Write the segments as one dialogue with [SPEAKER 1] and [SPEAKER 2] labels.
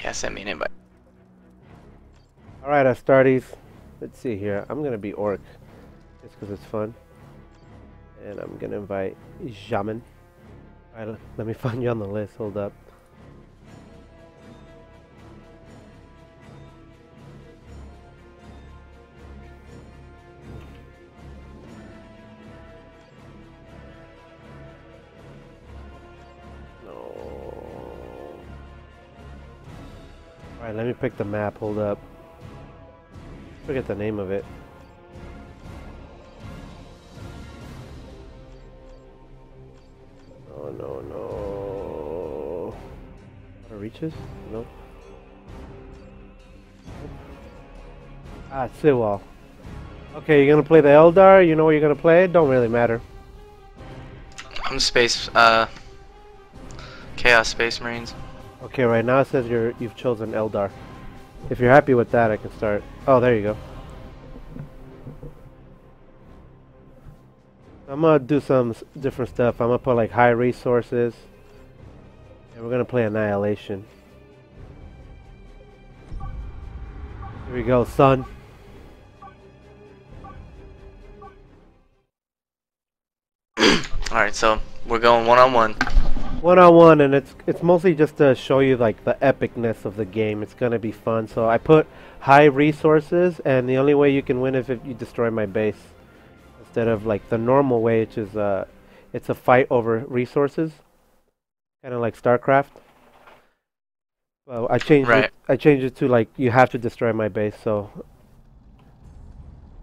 [SPEAKER 1] Yeah, send me an invite.
[SPEAKER 2] Alright, Astartes. Let's see here. I'm gonna be Orc. Just because it's fun. And I'm gonna invite Jamin. Alright, let me find you on the list. Hold up. Alright, let me pick the map. Hold up. Forget the name of it. Oh no. Water reaches? Nope. Ah, Siwal. Okay, you're gonna play the Eldar? You know what you're gonna play? It don't really matter.
[SPEAKER 1] I'm Chaos Space Marines.
[SPEAKER 2] Okay, right now it says you've chosen Eldar. If you're happy with that, I can start. Oh, there you go. I'm gonna do some different stuff. I'm gonna put like high resources, and we're gonna play Annihilation. Here we go, son.
[SPEAKER 1] Alright, so we're going one-on-one.
[SPEAKER 2] One-on-one, and it's mostly just to show you like the epicness of the game. It's gonna be fun. So I put high resources, and the only way you can win is if you destroy my base, instead of like the normal way, which is it's a fight over resources, kind of like StarCraft. Well, I changed it to like you have to destroy my base. So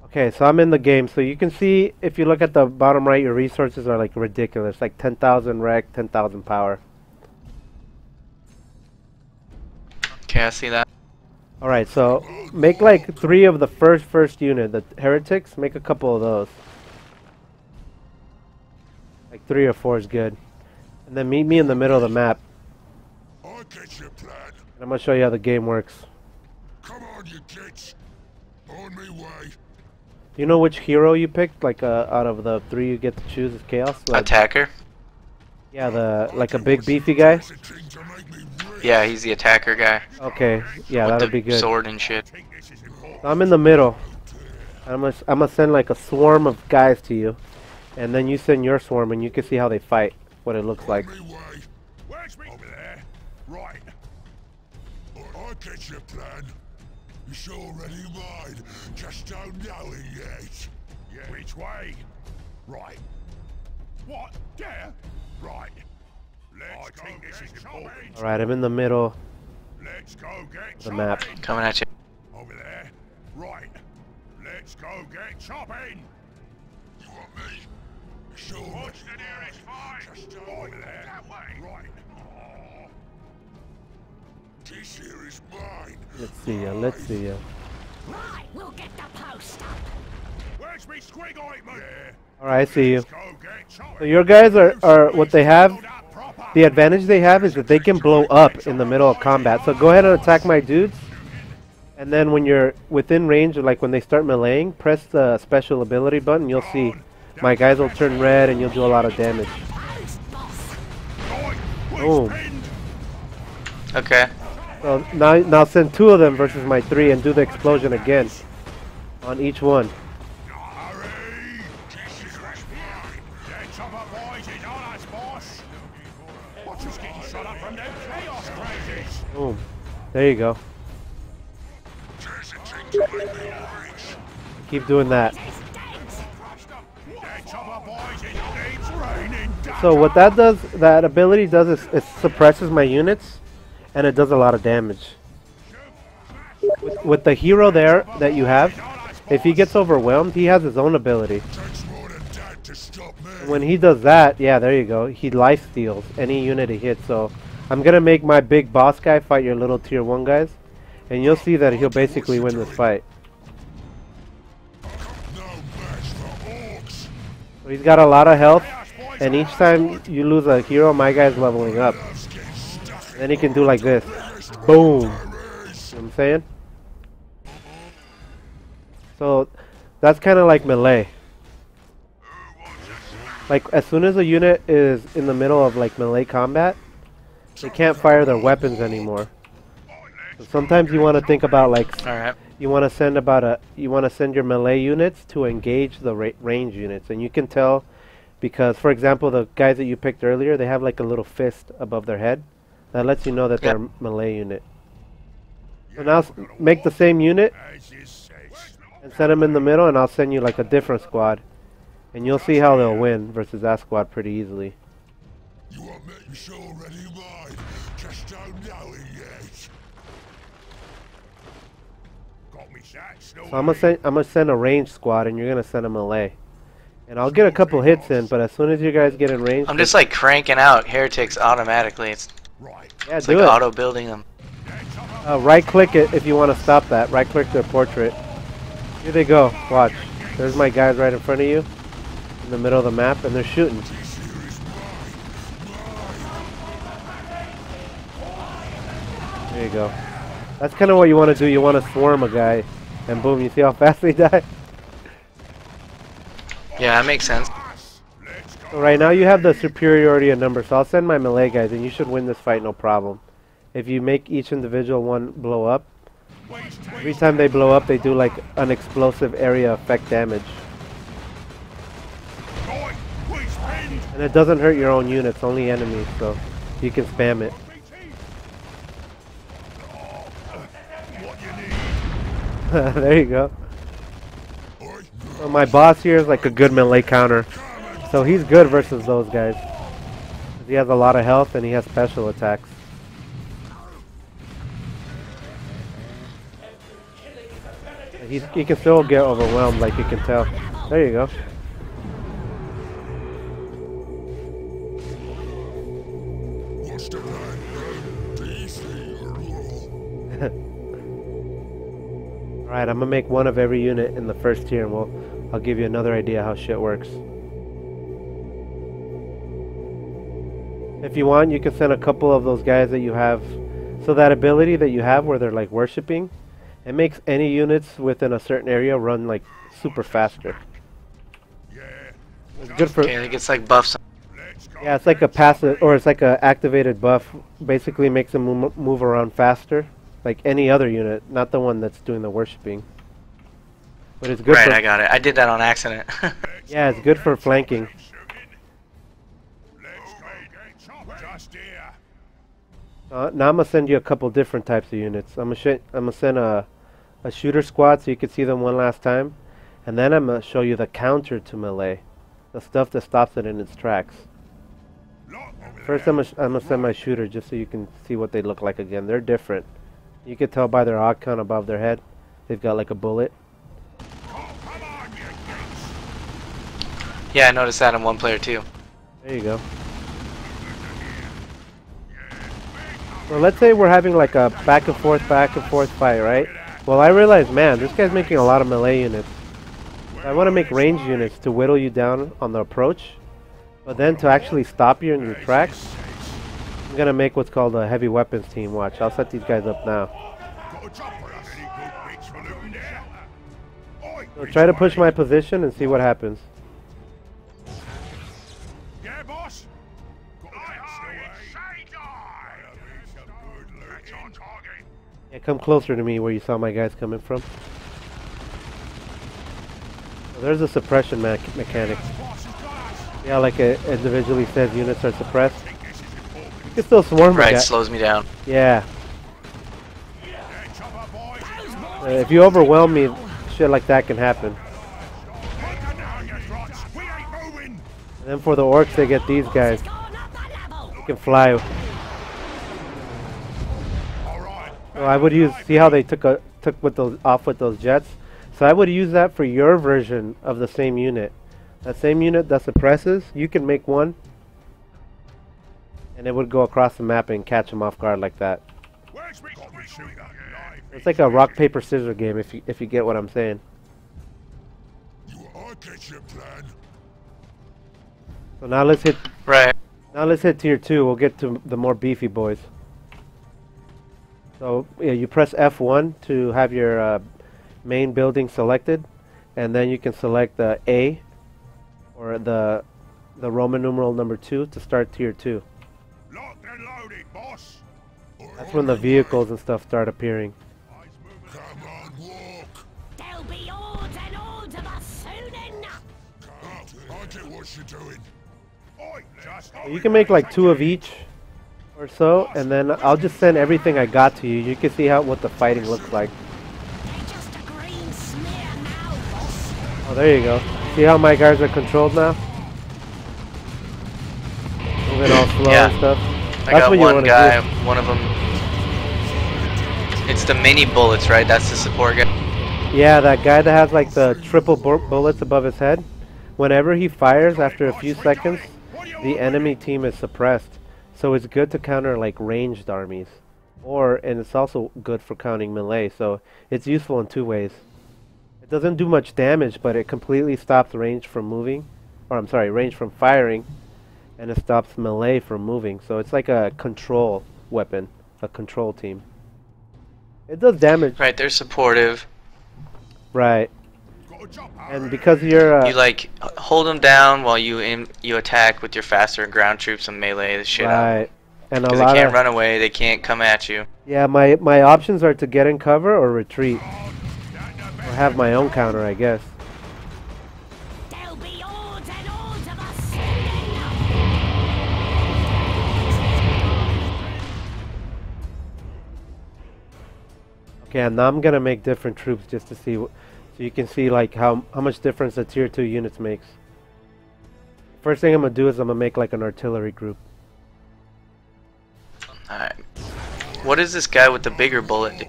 [SPEAKER 2] okay, so I'm in the game. So you can see, if you look at the bottom right, your resources are like ridiculous. Like 10,000 rec, 10,000 power.
[SPEAKER 1] Okay, I see that.
[SPEAKER 2] Alright, so make like 3 of the first unit. The heretics, make a couple of those. Like 3 or 4 is good. And then meet me in the middle of the map.
[SPEAKER 3] I'll get your plan.
[SPEAKER 2] And I'm gonna show you how the game works.
[SPEAKER 3] Come on, you kids. On me way.
[SPEAKER 2] You know which hero you picked? Like out of the 3 you get to choose is Chaos? Like,
[SPEAKER 1] Attacker?
[SPEAKER 2] yeah, like a big beefy guy?
[SPEAKER 1] Yeah, he's the attacker guy.
[SPEAKER 2] Okay, yeah,
[SPEAKER 1] with
[SPEAKER 2] that'll
[SPEAKER 1] the
[SPEAKER 2] be good.
[SPEAKER 1] sword and shit.
[SPEAKER 2] I'm in the middle. I'm gonna send like a swarm of guys to you. And then you send your swarm and you can see how they fight. What it looks like.
[SPEAKER 3] Where's me? Over there. Right. I'll get your plan. It's already mine. Just don't know it yet. Yeah. Which way? Right. What? There? Right. Let's go think this is important.
[SPEAKER 2] Alright, I'm in the middle
[SPEAKER 3] Let's go get
[SPEAKER 2] the map.
[SPEAKER 1] Coming at you.
[SPEAKER 3] Over there. Right. Let's go get chopping. You want me? Sure. What's the nearest fight? Just over there. That way. Right. Oh. This here is mine.
[SPEAKER 2] Let's see ya, let's see ya.
[SPEAKER 4] Right, we'll get the post up.
[SPEAKER 3] Where's me squig ointment? Yeah.
[SPEAKER 2] Alright, I see you.
[SPEAKER 3] Let's go get chopping.
[SPEAKER 2] So your guys are what they have. The advantage they have is that they can blow up in the middle of combat. So go ahead and attack my dudes. And then when you're within range, like when they start meleeing, press the special ability button. You'll see my guys will turn red and you'll do a lot of damage. Boom.
[SPEAKER 1] Okay.
[SPEAKER 2] So now send 2 of them versus my 3 and do the explosion again on each one. Boom. There you go. Keep doing that. So what that ability does is it suppresses my units, and it does a lot of damage. With the hero there that you have, if he gets overwhelmed, he has his own ability. When he does that, yeah, there you go. He life steals any unit he hits. So I'm gonna make my big boss guy fight your little tier 1 guys, and you'll see that he'll basically win this fight. So he's got a lot of health, and each time you lose a hero, my guy's leveling up. Then he can do like this. Boom. You know what I'm saying? So that's kind of like melee. Like as soon as a unit is in the middle of like melee combat, they can't fire their weapons anymore. Sometimes you want to think about like
[SPEAKER 1] Alright.
[SPEAKER 2] you want to send your melee units to engage the range units, and you can tell because, for example, the guys that you picked earlier, they have like a little fist above their head. That lets you know that they're a melee unit. So now make the same unit and set them in the middle, and I'll send you like a different squad, and you'll see how they'll win versus that squad pretty easily.
[SPEAKER 3] You want me to show already mine? Just don't know it yet. Got me
[SPEAKER 2] So I'm gonna send a range squad, and you're gonna send a melee, and I'll get a couple hits in. But as soon as you guys get in range,
[SPEAKER 1] I'm just like cranking out heretics automatically. It's
[SPEAKER 2] yeah,
[SPEAKER 1] like
[SPEAKER 2] do it.
[SPEAKER 1] auto building them.
[SPEAKER 2] Right click it if you want to stop that. Right click their portrait. Here they go. Watch. There's my guys right in front of you, in the middle of the map, and they're shooting. There you go. That's kind of what you want to do. You want to swarm a guy, and boom, you see how fast they die?
[SPEAKER 1] Yeah, that makes sense.
[SPEAKER 2] So right now you have the superiority of numbers, so I'll send my melee guys, and you should win this fight no problem. If you make each individual one blow up, every time they blow up, they do like an explosive area effect damage. And it doesn't hurt your own units, only enemies, so you can spam it. There you go. So my boss here is like a good melee counter, so he's good versus those guys. He has a lot of health and he has special attacks. He can still get overwhelmed, like you can tell. There you go.
[SPEAKER 3] What's the plan?
[SPEAKER 2] Alright, I'm gonna make one of every unit in the first tier, and I'll give you another idea how shit works. If you want, you can send a couple of those guys that you have. So that ability that you have where they're like worshipping, it makes any units within a certain area run like super faster. It's good for.
[SPEAKER 1] Okay, it gets like buffs.
[SPEAKER 2] Yeah, it's like a passive, or it's like a activated buff. Basically makes them move around faster, like any other unit, not the one that's doing the worshipping. But it's good.
[SPEAKER 1] Right,
[SPEAKER 2] for,
[SPEAKER 1] I got it. I did that on accident.
[SPEAKER 2] yeah, it's good for flanking. Now I'm gonna send you a couple different types of units. I'm gonna send a shooter squad so you can see them one last time, and then I'm gonna show you the counter to melee, the stuff that stops it in its tracks. First, I'm gonna send my shooter just so you can see what they look like again. They're different. You can tell by their odd count above their head. They've got like a bullet.
[SPEAKER 1] Yeah, I noticed that in one player too.
[SPEAKER 2] There you go. Well, let's say we're having like a back and forth fight, right? Well, I realize, man, this guy's making a lot of melee units. I want to make range units to whittle you down on the approach, but then to actually stop you in your tracks, I'm gonna make what's called a heavy weapons team. Watch, I'll set these guys up now. So try to push my position and see what happens. Yeah, come closer to me where you saw my guys coming from. So there's a suppression mechanic. Yeah, like it individually says units are suppressed. You can still swarm
[SPEAKER 1] Right,
[SPEAKER 2] guy.
[SPEAKER 1] slows me down.
[SPEAKER 2] Yeah. If you overwhelm me, shit like that can happen. And then for the orcs, they get these guys. They can fly. So I would use. See how they took off with those jets. So I would use that for your version of the same unit. That same unit that suppresses, you can make one, and it would go across the map and catch them off guard like that. It's like a rock paper scissors game if you get what I'm saying. So now let's hit.
[SPEAKER 1] Right.
[SPEAKER 2] Now let's hit tier 2. We'll get to the more beefy boys. So yeah, you press F1 to have your main building selected, and then you can select the A or the Roman numeral number 2 to start tier 2.
[SPEAKER 3] Locked and loaded, boss.
[SPEAKER 2] That's when the vehicles and stuff start appearing.
[SPEAKER 3] Come on, walk.
[SPEAKER 4] There'll be hordes and hordes of us soon enough.
[SPEAKER 3] I get what you're doing.
[SPEAKER 2] You can make like 2 of each or so, and then I'll just send everything I got to you. You can see what the fighting looks like.
[SPEAKER 4] They're just a green smear now, boss.
[SPEAKER 2] Oh, there you go. See how my guys are controlled now? Moving all slow and stuff.
[SPEAKER 1] I got one guy, one of them. It's the mini bullets, right? That's the support guy.
[SPEAKER 2] Yeah, that guy that has like the triple bullets above his head. Whenever he fires, after a few seconds, the enemy team is suppressed. So it's good to counter like ranged armies. And it's also good for counting melee, so it's useful in 2 ways. It doesn't do much damage, but it completely stops range from moving. Or I'm sorry, range from firing. And it stops melee from moving. So it's like a control weapon. A control team. It does damage.
[SPEAKER 1] Right, they're supportive.
[SPEAKER 2] Right. And because you're
[SPEAKER 1] you like hold them down while you attack with your faster ground troops and melee the shit out.
[SPEAKER 2] Right. And a
[SPEAKER 1] Because
[SPEAKER 2] lot
[SPEAKER 1] they can't
[SPEAKER 2] of
[SPEAKER 1] run away, they can't come at you.
[SPEAKER 2] yeah, my options are to get in cover or retreat. Or have my own counter, I guess.
[SPEAKER 4] There'll be hordes and hordes of us soon enough.
[SPEAKER 2] Okay, and now I'm gonna make different troops just to see, so you can see like how much difference the tier 2 units makes. First thing I'm gonna do is I'm gonna make like an artillery group.
[SPEAKER 1] Alright. What is this guy with the bigger bullet do?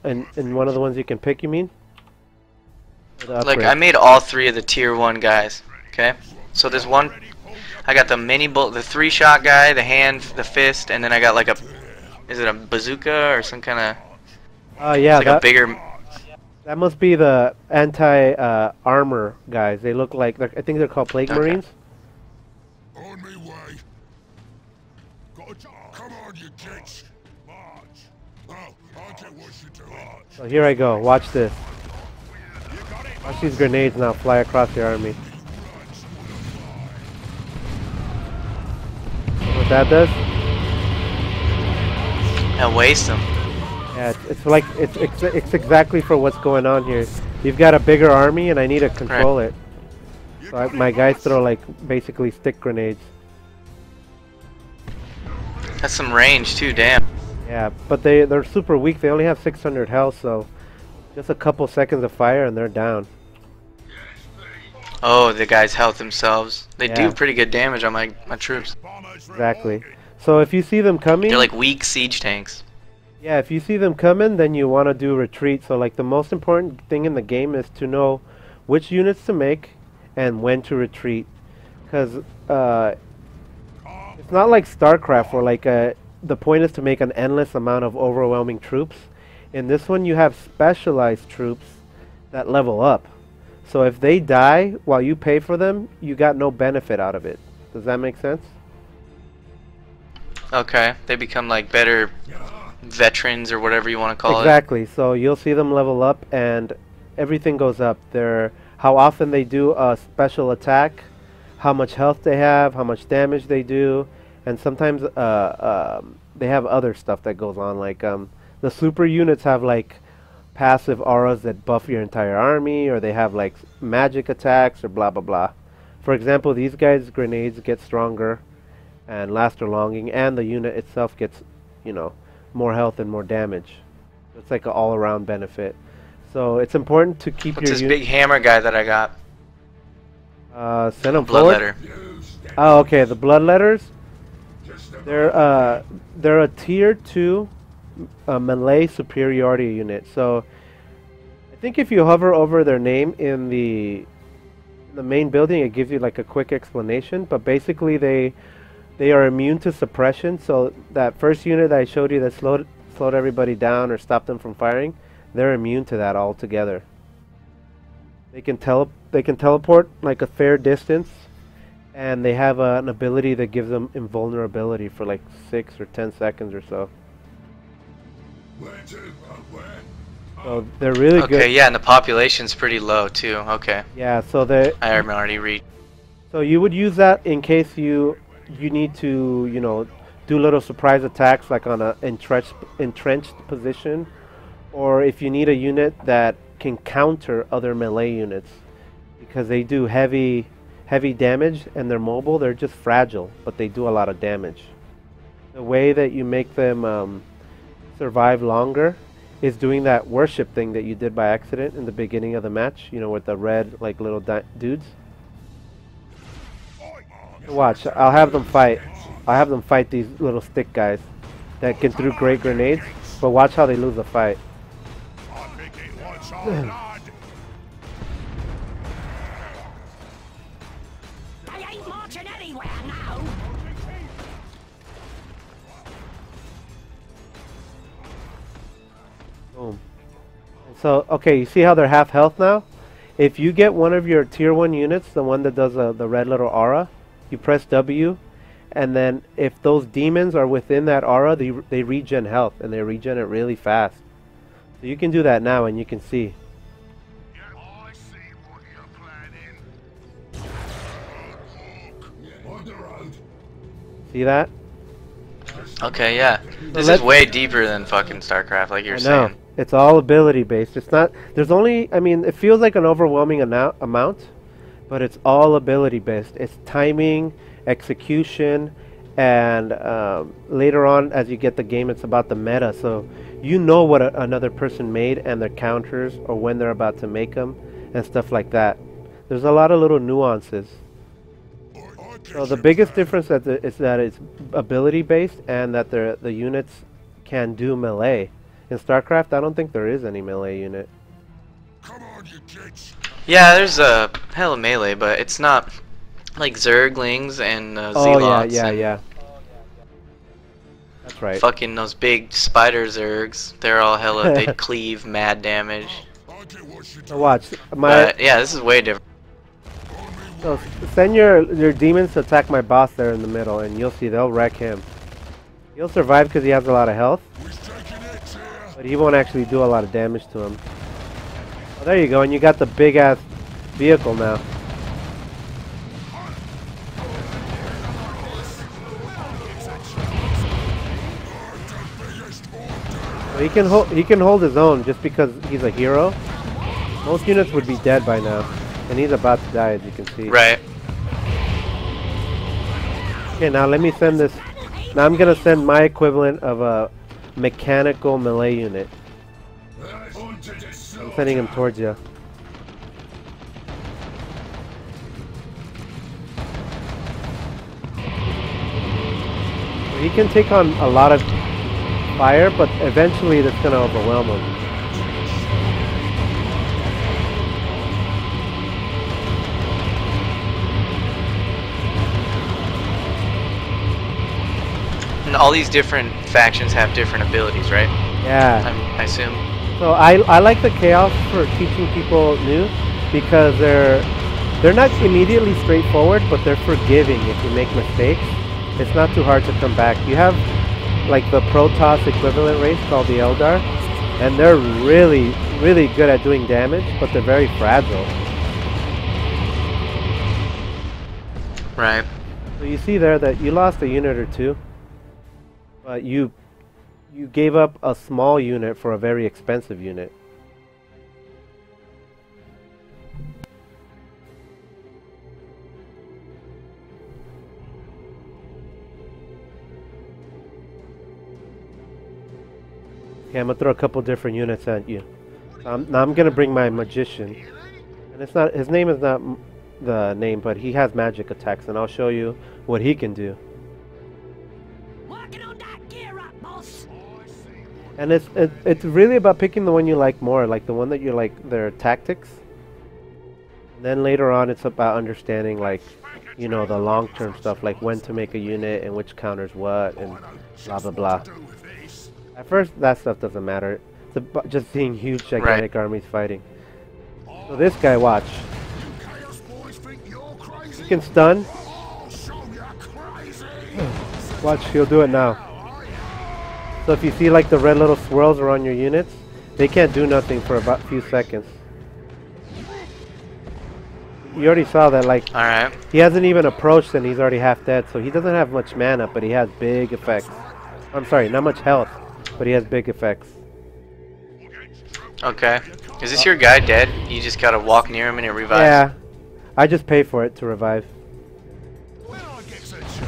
[SPEAKER 2] And one of the ones you can pick, you mean? Or the
[SPEAKER 1] Like
[SPEAKER 2] upgrade?
[SPEAKER 1] I made all 3 of the tier 1 guys. Okay? So there's one I got the mini bullet, the 3-shot guy, the hand, the fist, and then I got like a, is it a bazooka or some kind of,
[SPEAKER 2] yeah,
[SPEAKER 1] like a bigger.
[SPEAKER 2] that must be the anti-armor guys. They look like, I think they're called Plague Marines.
[SPEAKER 3] On me way. Come on, you kids. March. Oh, I get what you're doing.
[SPEAKER 2] So here I go. Watch this. Watch these grenades now fly across the army. What that does?
[SPEAKER 1] And waste them.
[SPEAKER 2] Yeah, it's like it's exactly for what's going on here. You've got a bigger army, and I need to control it. So my guys throw like basically stick grenades.
[SPEAKER 1] That's some range too, damn.
[SPEAKER 2] Yeah, but they're super weak. They only have 600 health, so just a couple seconds of fire and they're down.
[SPEAKER 1] Oh, the guys health themselves. They
[SPEAKER 2] Yeah.
[SPEAKER 1] do pretty good damage on my troops.
[SPEAKER 2] Exactly. So if you see them coming,
[SPEAKER 1] They're like weak siege tanks.
[SPEAKER 2] yeah, if you see them coming, then you want to do retreat. So like the most important thing in the game is to know which units to make and when to retreat, because it's not like StarCraft where like the point is to make an endless amount of overwhelming troops. In this one, you have specialized troops that level up. So if they die while you pay for them, you got no benefit out of it. Does that make sense?
[SPEAKER 1] Okay, they become like better veterans or whatever you want to call it.
[SPEAKER 2] Exactly. So you'll see them level up and everything goes up. How often they do a special attack, how much health they have, how much damage they do, and sometimes they have other stuff that goes on. Like the super units have like passive auras that buff your entire army, or they have like magic attacks or blah blah blah. For example, these guys' grenades get stronger and last longing, and the unit itself gets, more health and more damage. It's like an all-around benefit. So it's important to keep
[SPEAKER 1] What's
[SPEAKER 2] your
[SPEAKER 1] this big hammer guy that I got?
[SPEAKER 2] send them forward.
[SPEAKER 1] Bloodletter.
[SPEAKER 2] Oh, okay. The bloodletters. They're a tier 2 melee superiority unit. So I think if you hover over their name in the main building, it gives you like a quick explanation. But basically, they are immune to suppression. So that first unit that I showed you that slowed everybody down or stopped them from firing, they're immune to that altogether. They can teleport like a fair distance, and they have an ability that gives them invulnerability for like 6 or 10 seconds or so. So they're really good.
[SPEAKER 1] Okay, yeah, and the population's pretty low too. Okay.
[SPEAKER 2] Yeah, so
[SPEAKER 1] I already read.
[SPEAKER 2] So you would use that in case you need to, do little surprise attacks like on a entrenched position, or if you need a unit that can counter other melee units, because they do heavy damage and they're mobile. They're just fragile, but they do a lot of damage. The way that you make them survive longer is doing that worship thing that you did by accident in the beginning of the match, you know, with the red like little dudes. Watch, I'll have them fight these little stick guys that can throw great grenades, but watch how they lose the fight.
[SPEAKER 4] They ain't marching anywhere now.
[SPEAKER 2] Boom. So, okay, you see how they're half health now? If you get one of your tier 1 units, the one that does the red little aura, you press W, and then if those demons are within that aura, they regen health, and they regen it really fast. So you can do that now, and you can see.
[SPEAKER 3] I see what you're planning. On the road.
[SPEAKER 2] See that?
[SPEAKER 1] Okay, yeah. This is
[SPEAKER 2] let's-
[SPEAKER 1] way deeper than fucking StarCraft, like you're
[SPEAKER 2] I know.
[SPEAKER 1] saying.
[SPEAKER 2] It's all ability based. It's not. There's only. I mean, it feels like an overwhelming amount, but it's all ability based. It's timing, execution, and later on, as you get the game, it's about the meta. So you know what another person made and their counters, or when they're about to make them, and stuff like that. There's a lot of little nuances. So the biggest difference is that it's ability based and that the units can do melee. In StarCraft, I don't think there is any melee unit.
[SPEAKER 3] Come on, you kids.
[SPEAKER 1] Yeah, there's a hell of melee, but it's not like Zerglings and
[SPEAKER 2] Oh
[SPEAKER 1] Zealots
[SPEAKER 2] yeah,
[SPEAKER 1] and
[SPEAKER 2] yeah. That's right.
[SPEAKER 1] fucking those big spider Zergs. They're all hella, they cleave mad damage.
[SPEAKER 3] I get what you
[SPEAKER 2] So
[SPEAKER 3] do.
[SPEAKER 2] watch
[SPEAKER 1] But yeah, this is way different.
[SPEAKER 2] So send your demons to attack my boss there in the middle, and you'll see they'll wreck him. He'll survive because he has a lot of health,
[SPEAKER 3] We're taking it here.
[SPEAKER 2] but he won't actually do a lot of damage to him. Oh, there you go, and you got the big ass vehicle now. So he can hold his own just because he's a hero. Most units would be dead by now, and he's about to die, as you can see.
[SPEAKER 1] Right.
[SPEAKER 2] Okay, now let me send this. Now I'm gonna send my equivalent of a mechanical melee unit. I'm sending him towards you. He can take on a lot of fire, but eventually that's gonna overwhelm him.
[SPEAKER 1] And all these different factions have different abilities, right?
[SPEAKER 2] Yeah.
[SPEAKER 1] I assume.
[SPEAKER 2] So I like the chaos for teaching people new because they're not immediately straightforward, but they're forgiving if you make mistakes. It's not too hard to come back. You have like the Protoss equivalent race called the Eldar, and they're really good at doing damage, but they're very fragile.
[SPEAKER 1] Right.
[SPEAKER 2] So you see there that you lost a unit or two, but you gave up a small unit for a very expensive unit. Okay, I'm gonna throw a couple different units at you. Now I'm gonna bring my magician, and it's not his name is not the name, but he has magic attacks, and I'll show you what he can do.
[SPEAKER 4] Working on that gear up, boss.
[SPEAKER 2] And it's really about picking the one you like more, like the one that you like their tactics. And then later on, it's about understanding like, you know, the long-term stuff, like when to make a unit and which counters what, and blah blah blah. At first, that stuff doesn't matter. It's about just seeing huge, gigantic armies fighting. So this guy, watch. You can stun. Watch, he'll do it now. So if you see like the red little swirls around your units, they can't do nothing for about a few seconds. you already saw that. Like,
[SPEAKER 1] All right.
[SPEAKER 2] he hasn't even approached and he's already half dead. So he doesn't have much mana, but he has big effects. I'm sorry, not much health, but he has big effects.
[SPEAKER 1] Okay. Is this your guy dead? You just gotta walk near him and it revives?
[SPEAKER 2] Yeah, I just pay for it to revive.
[SPEAKER 3] When I get the chance.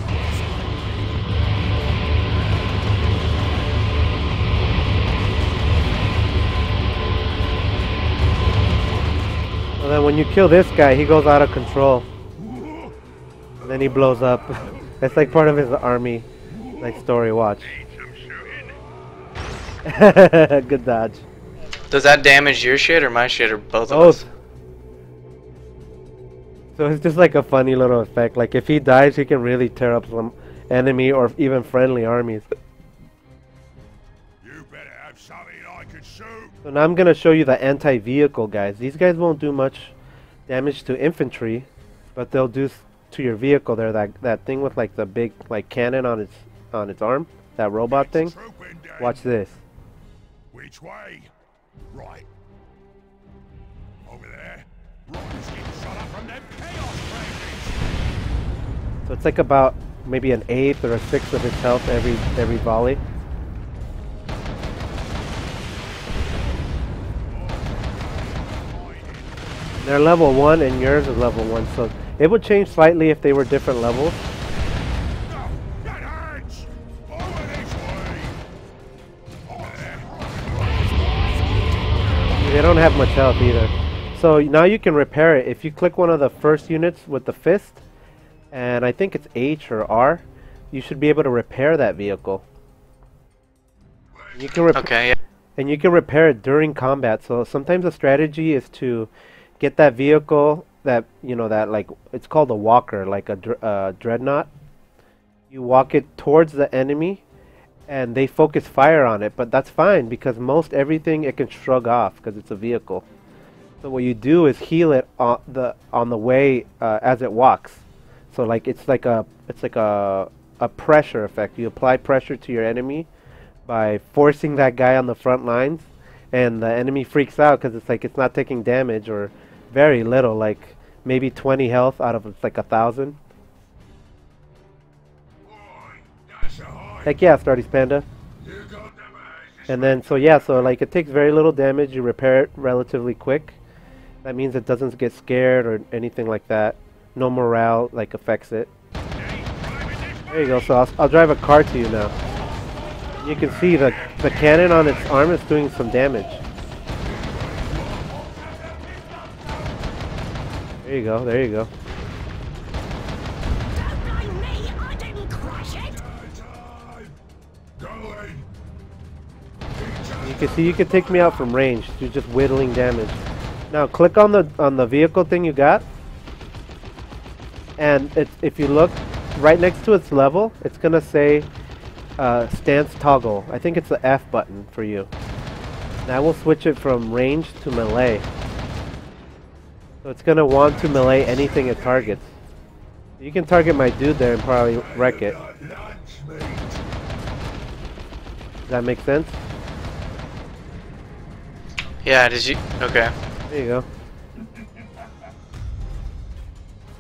[SPEAKER 2] And then when you kill this guy, he goes out of control. And then he blows up. It's like part of his army, like story. Watch. Good dodge.
[SPEAKER 1] Does that damage your shit or my shit or both of
[SPEAKER 2] Both.
[SPEAKER 1] us?
[SPEAKER 2] So it's just like a funny little effect. Like if he dies, he can really tear up some enemy or even friendly armies.
[SPEAKER 3] You better have something I can shoot.
[SPEAKER 2] So now I'm gonna show you the anti-vehicle guys. These guys won't do much damage to infantry, but they'll do to your vehicle there. That thing with like the big like cannon on its arm, that robot thing.
[SPEAKER 3] Trooping down.
[SPEAKER 2] Watch this.
[SPEAKER 3] Which way? Right. Over there. Rockets getting shot up from them chaos branches.
[SPEAKER 2] So it's like about maybe an eighth or a sixth of his health every volley. They're level 1 and yours is level 1, so it would change slightly if they were different levels.
[SPEAKER 3] No, that hurts. Over this way. Over there.
[SPEAKER 2] They don't have much health either. So now you can repair it. If you click one of the first units with the fist, and I think it's H or R, you should be able to repair that vehicle. You can
[SPEAKER 1] Okay, yeah.
[SPEAKER 2] and you can repair it during combat. So sometimes the strategy is to get that vehicle that, you know, that like, it's called a walker, like a dreadnought. You walk it towards the enemy and they focus fire on it, but that's fine because most everything it can shrug off because it's a vehicle. So what you do is heal it on the way as it walks. So like it's like a pressure effect. You apply pressure to your enemy by forcing that guy on the front lines, and the enemy freaks out because it's like it's not taking damage or very little, like maybe 20 health out of it's like 1,000. Heck yeah, Stardy's Panda. And then so yeah, so like it takes very little damage. You repair it relatively quick. That means it doesn't get scared or anything like that. No morale like affects it. There you go. So I'll drive a car to you now. You can see the cannon on its arm is doing some damage. There you go. There you go.
[SPEAKER 4] Don't blame me, I didn't crash it.
[SPEAKER 2] You can see you can take me out from range. You're just whittling damage. Now click on the vehicle thing you got, and if you look right next to its level, it's gonna say stance toggle. I think it's the F button for you. That will switch it from range to melee. So it's gonna want to melee anything it targets. You can target my dude there and probably wreck it. Does that make sense?
[SPEAKER 1] Yeah, did you? Okay.
[SPEAKER 2] There you go.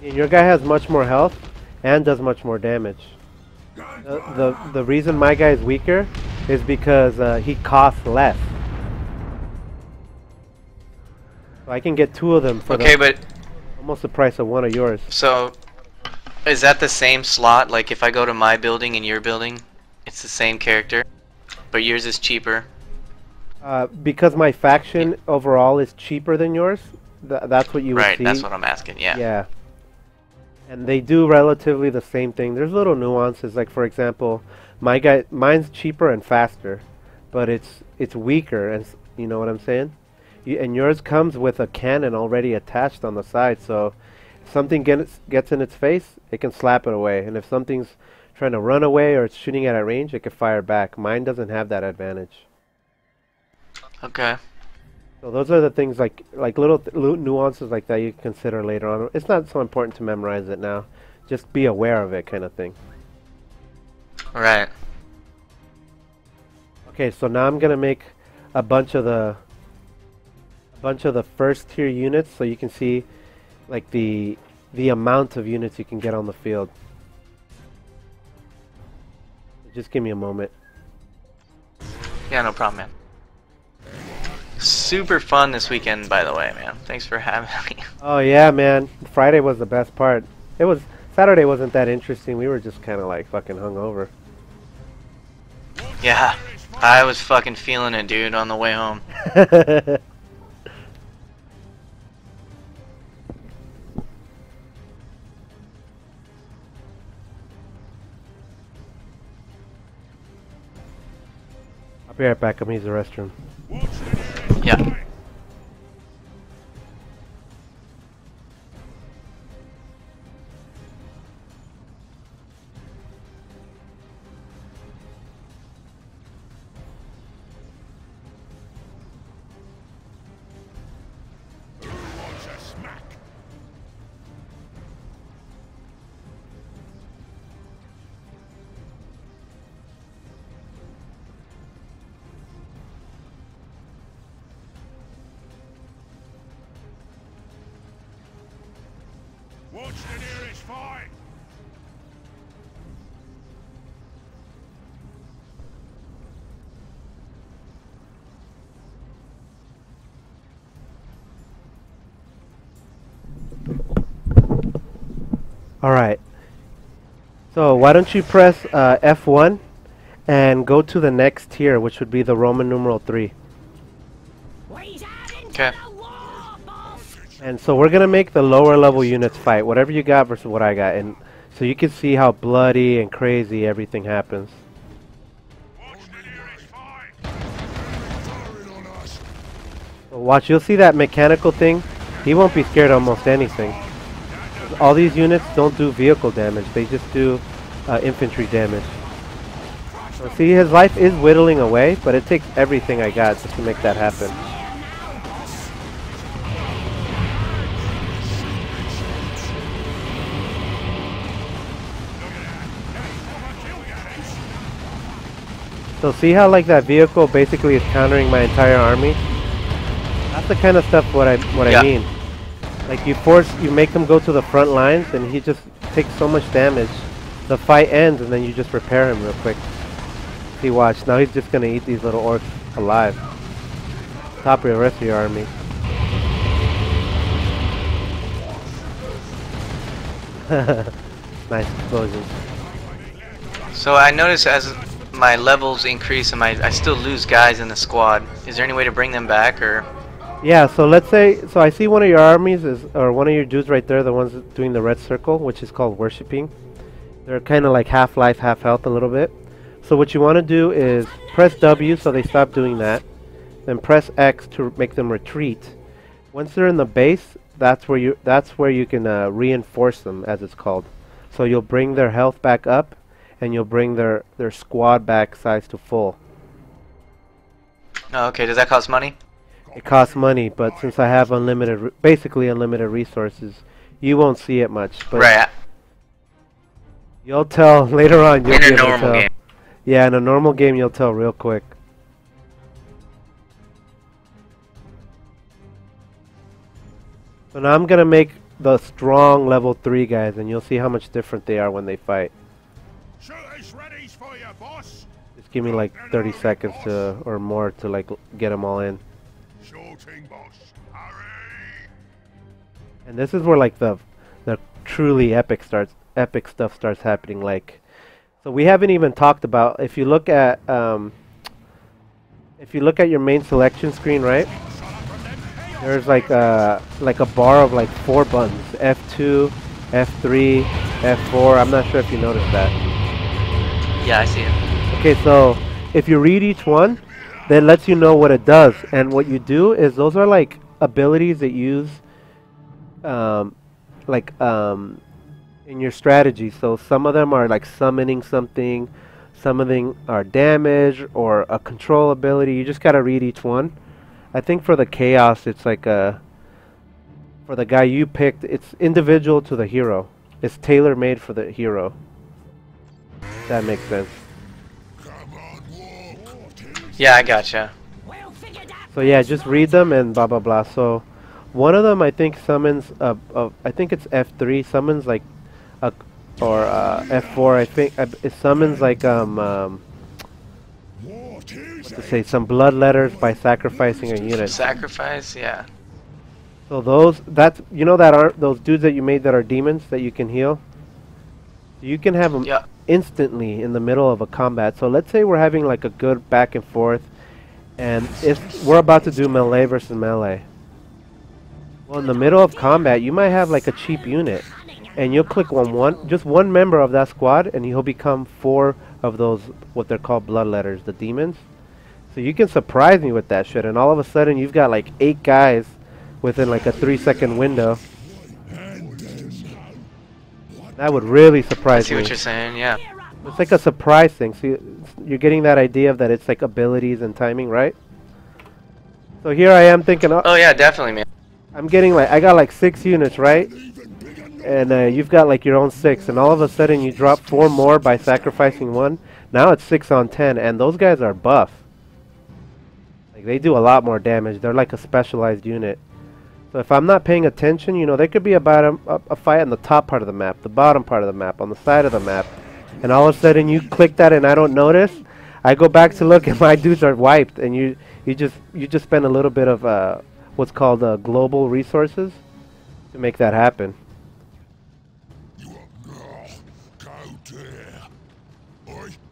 [SPEAKER 2] And your guy has much more health and does much more damage. The reason my guy is weaker is because he costs less. So I can get 2 of them for
[SPEAKER 1] But
[SPEAKER 2] almost the price of one of yours.
[SPEAKER 1] so is that the same slot? Like if I go to my building and your building, it's the same character, but yours is cheaper.
[SPEAKER 2] Because my faction overall is cheaper than yours, that's what you would
[SPEAKER 1] Right,
[SPEAKER 2] see.
[SPEAKER 1] that's what I'm asking. Yeah.
[SPEAKER 2] Yeah. And they do relatively the same thing. There's little nuances, like for example, mine's cheaper and faster, but it's weaker, and you know what I'm saying? And yours comes with a cannon already attached on the side, so if something gets in its face, it can slap it away. And if something's trying to run away or it's shooting at a range, it can fire back. Mine doesn't have that advantage.
[SPEAKER 1] Okay.
[SPEAKER 2] So those are the things like little nuances like that you can consider later on. It's not so important to memorize it now. Just be aware of it, kind of thing.
[SPEAKER 1] Right.
[SPEAKER 2] Okay, so now I'm gonna make a bunch of the first tier units, so you can see like the amount of units you can get on the field. Just give me a moment.
[SPEAKER 1] Yeah, no problem, man. Super fun this weekend, by the way, man. Thanks for having me.
[SPEAKER 2] Oh yeah, man. Friday was the best part. Saturday wasn't that interesting. We were just kind of like fucking hungover.
[SPEAKER 1] Yeah, I was fucking feeling it, dude, on the way home.
[SPEAKER 2] I'll be right back. I'm gonna use the restroom.
[SPEAKER 1] Yeah.
[SPEAKER 3] Watch the nearest fight!
[SPEAKER 2] Alright. So why don't you press F1 and go to the next tier, which would be the Roman numeral 3.
[SPEAKER 1] Okay.
[SPEAKER 2] And so we're gonna make the lower level units fight, whatever you got versus what I got, and so you can see how bloody and crazy everything happens. So watch, you'll see that mechanical thing. He won't be scared of almost anything. All these units don't do vehicle damage; they just do infantry damage. So see, his life is whittling away, but it takes everything I got just to make that happen. So see how like that vehicle basically is countering my entire army? That's the kind of stuff I mean. Like you make him go to the front lines and he just takes so much damage. The fight ends and then you just repair him real quick. See, watch, now he's just gonna eat these little orcs alive. Top of the rest of your army. Nice explosions.
[SPEAKER 1] So I notice as my levels increase and I still lose guys in the squad. Is there any way to bring them back, or?
[SPEAKER 2] Yeah, so let's say, so I see one of your armies or one of your dudes right there, the ones doing the red circle, which is called worshipping. They're kind of like half life, half health a little bit. So what you want to do is press W so they stop doing that. Then press X to make them retreat. Once they're in the base, that's where you can reinforce them, as it's called. So you'll bring their health back up, and you'll bring their squad back size to full.
[SPEAKER 1] Oh, okay, does that cost money?
[SPEAKER 2] It costs money, but since I have basically unlimited resources, you won't see it much. But
[SPEAKER 1] Right.
[SPEAKER 2] you'll tell later on. You'll
[SPEAKER 1] In
[SPEAKER 2] be
[SPEAKER 1] a
[SPEAKER 2] able to
[SPEAKER 1] normal
[SPEAKER 2] tell.
[SPEAKER 1] game.
[SPEAKER 2] Yeah, in a normal game, you'll tell real quick. So now I'm gonna make the strong level 3 guys, and you'll see how much different they are when they fight.
[SPEAKER 3] For you, boss.
[SPEAKER 2] Just give me like 30 seconds or more to like get them all in.
[SPEAKER 3] Shooting, boss. Hurry!
[SPEAKER 2] And this is where like the truly epic stuff starts happening. Like, so we haven't even talked about, if you look at your main selection screen, right? There's like a bar of like 4 buttons: F2, F3, F4. I'm not sure if you noticed that.
[SPEAKER 1] Yeah, I see it.
[SPEAKER 2] Okay, so if you read each one, that lets you know what it does. And what you do is those are like abilities that use in your strategy. So some of them are like summoning something, some of them are damage or a control ability. You just gotta read each one. I think for the chaos, it's like for the guy you picked, it's individual to the hero. It's tailor-made for the hero. That makes sense.
[SPEAKER 1] Yeah, I gotcha.
[SPEAKER 2] So yeah, just read them and blah blah blah. So One of them I think summons I think it's F3 summons like a or F4 I think it summons like
[SPEAKER 3] What is
[SPEAKER 2] to say some blood letters by sacrificing a unit.
[SPEAKER 1] Sacrifice, yeah.
[SPEAKER 2] So those that's you know that aren't those dudes that you made that are demons that you can heal. You can have them
[SPEAKER 1] Yeah.
[SPEAKER 2] instantly in the middle of a combat. So let's say we're having like a good back and forth, and if we're about to do melee versus melee. Well, in the middle of combat, you might have like a cheap unit, and you'll click on just one member of that squad, and he'll become 4 of those what they're called blood letters, the demons. So you can surprise me with that shit, and all of a sudden you've got like 8 guys within like a 3-second window. That would really
[SPEAKER 1] I
[SPEAKER 2] surprise
[SPEAKER 1] see
[SPEAKER 2] me.
[SPEAKER 1] what you're saying, yeah.
[SPEAKER 2] It's like a surprise thing. So you're getting that idea of that it's like abilities and timing, right? So here I am thinking,
[SPEAKER 1] Oh yeah, definitely, man.
[SPEAKER 2] I'm getting like, I got like 6 units, right? And you've got like your own 6, and all of a sudden you drop 4 more by sacrificing 1. Now it's 6 on 10, and those guys are buff. Like they do a lot more damage. They're like a specialized unit. So if I'm not paying attention, you know, there could be about a fight on the top part of the map, the bottom part of the map, on the side of the map, and all of a sudden you click that and I don't notice. I go back to look and my dudes are wiped, and you just spend a little bit of what's called global resources to make that happen.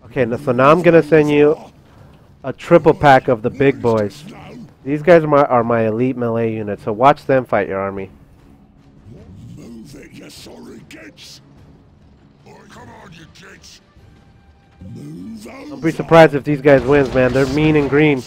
[SPEAKER 2] Okay, so now I'm gonna send you a triple pack of the big boys. These guys are my elite melee unit, so watch them fight your army.
[SPEAKER 3] Move it, you sorry kids. Come on, you kids. Move over.
[SPEAKER 2] Don't be surprised if these guys wins, man. They're mean and green.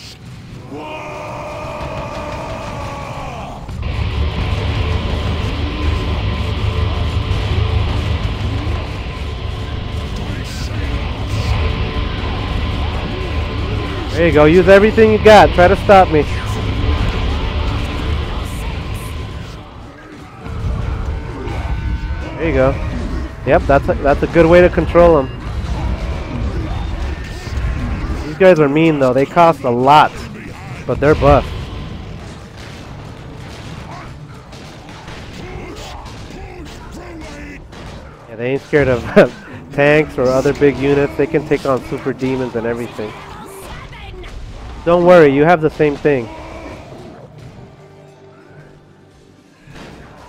[SPEAKER 2] There you go. Use everything you got. Try to stop me. There you go. Yep, that's a good way to control them. These guys are mean though. They cost a lot, but they're buff. Yeah, they ain't scared of tanks or other big units. They can take on super demons and everything. Don't worry, you have the same thing.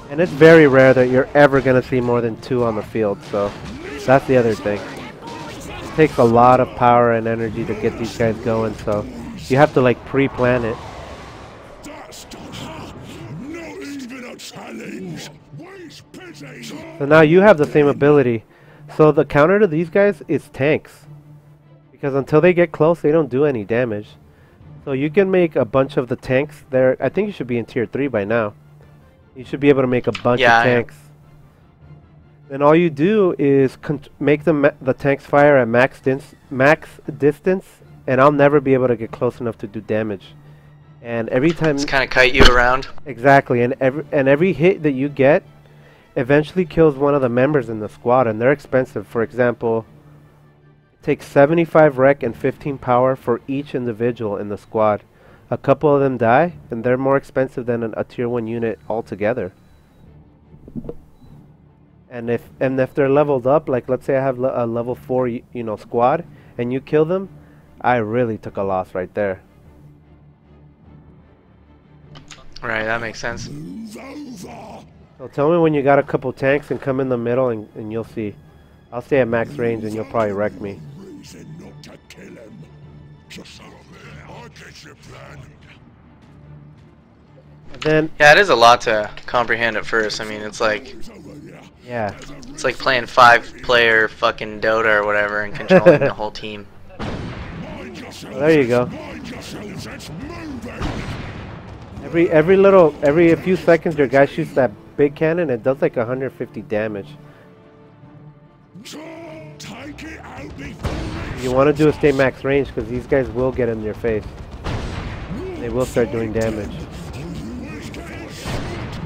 [SPEAKER 2] And it's very rare that you're ever going to see more than 2 on the field, so that's the other thing. It takes a lot of power and energy to get these guys going, so you have to like pre-plan it. So now you have the same ability. So the counter to these guys is tanks. Because until they get close, they don't do any damage. So you can make a bunch of the tanks there. I think you should be in tier 3 by now. You should be able to make a bunch of tanks. Then all you do is make the tanks fire at max distance, and I'll never be able to get close enough to do damage. And every time
[SPEAKER 1] It's kind of kite you around.
[SPEAKER 2] exactly, and every hit that you get eventually kills one of the members in the squad, and they're expensive. For example, it takes 75 rec and 15 power for each individual in the squad. A couple of them die, and they're more expensive than a tier 1 unit altogether. And if they're leveled up, like let's say I have a level 4 squad, and you kill them, I really took a loss right there.
[SPEAKER 1] Right, that makes sense.
[SPEAKER 2] So tell me when you got a couple tanks and come in the middle, and you'll see. I'll stay at max range and you'll probably wreck me. And then
[SPEAKER 1] Yeah, it is a lot to comprehend at first. I mean, it's like
[SPEAKER 2] yeah,
[SPEAKER 1] playing 5-player fucking Dota or whatever and controlling the whole team.
[SPEAKER 2] well, there you go. Every few seconds your guy shoots that big cannon. It does like 150 damage. You want to do a stay max range because these guys will get in your face. They will start doing damage.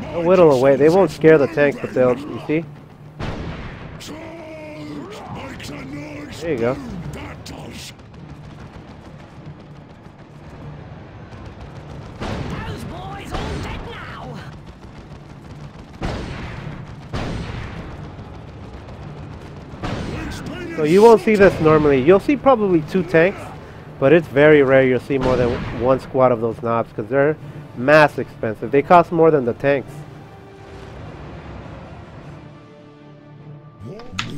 [SPEAKER 2] They'll whittle away. They won't scare the tanks, but they'll. You see? There you go.
[SPEAKER 4] Those boys all dead now.
[SPEAKER 2] So you won't see this normally. You'll see probably 2 tanks, but it's very rare you'll see more than 1 squad of those knobs because they're mass expensive. They cost more than the tanks.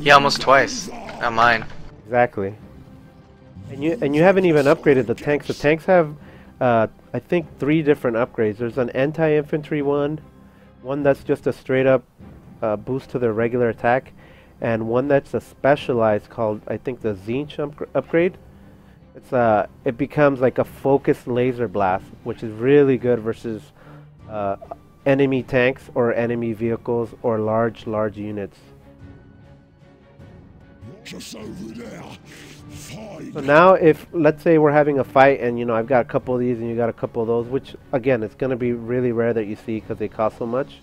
[SPEAKER 1] Yeah, almost twice. Not mine.
[SPEAKER 2] Exactly. And you haven't even upgraded the tanks. The tanks have I think 3 different upgrades. There's an anti-infantry one that's just a straight up boost to their regular attack, and one that's a specialized called, I think, the Zinch upgrade. It becomes like a focused laser blast, which is really good versus enemy tanks or enemy vehicles or large units.
[SPEAKER 3] Just over there. Fine.
[SPEAKER 2] So now if, let's say we're having a fight and, you know, I've got a couple of these and you got a couple of those, which again, it's going to be really rare that you see because they cost so much.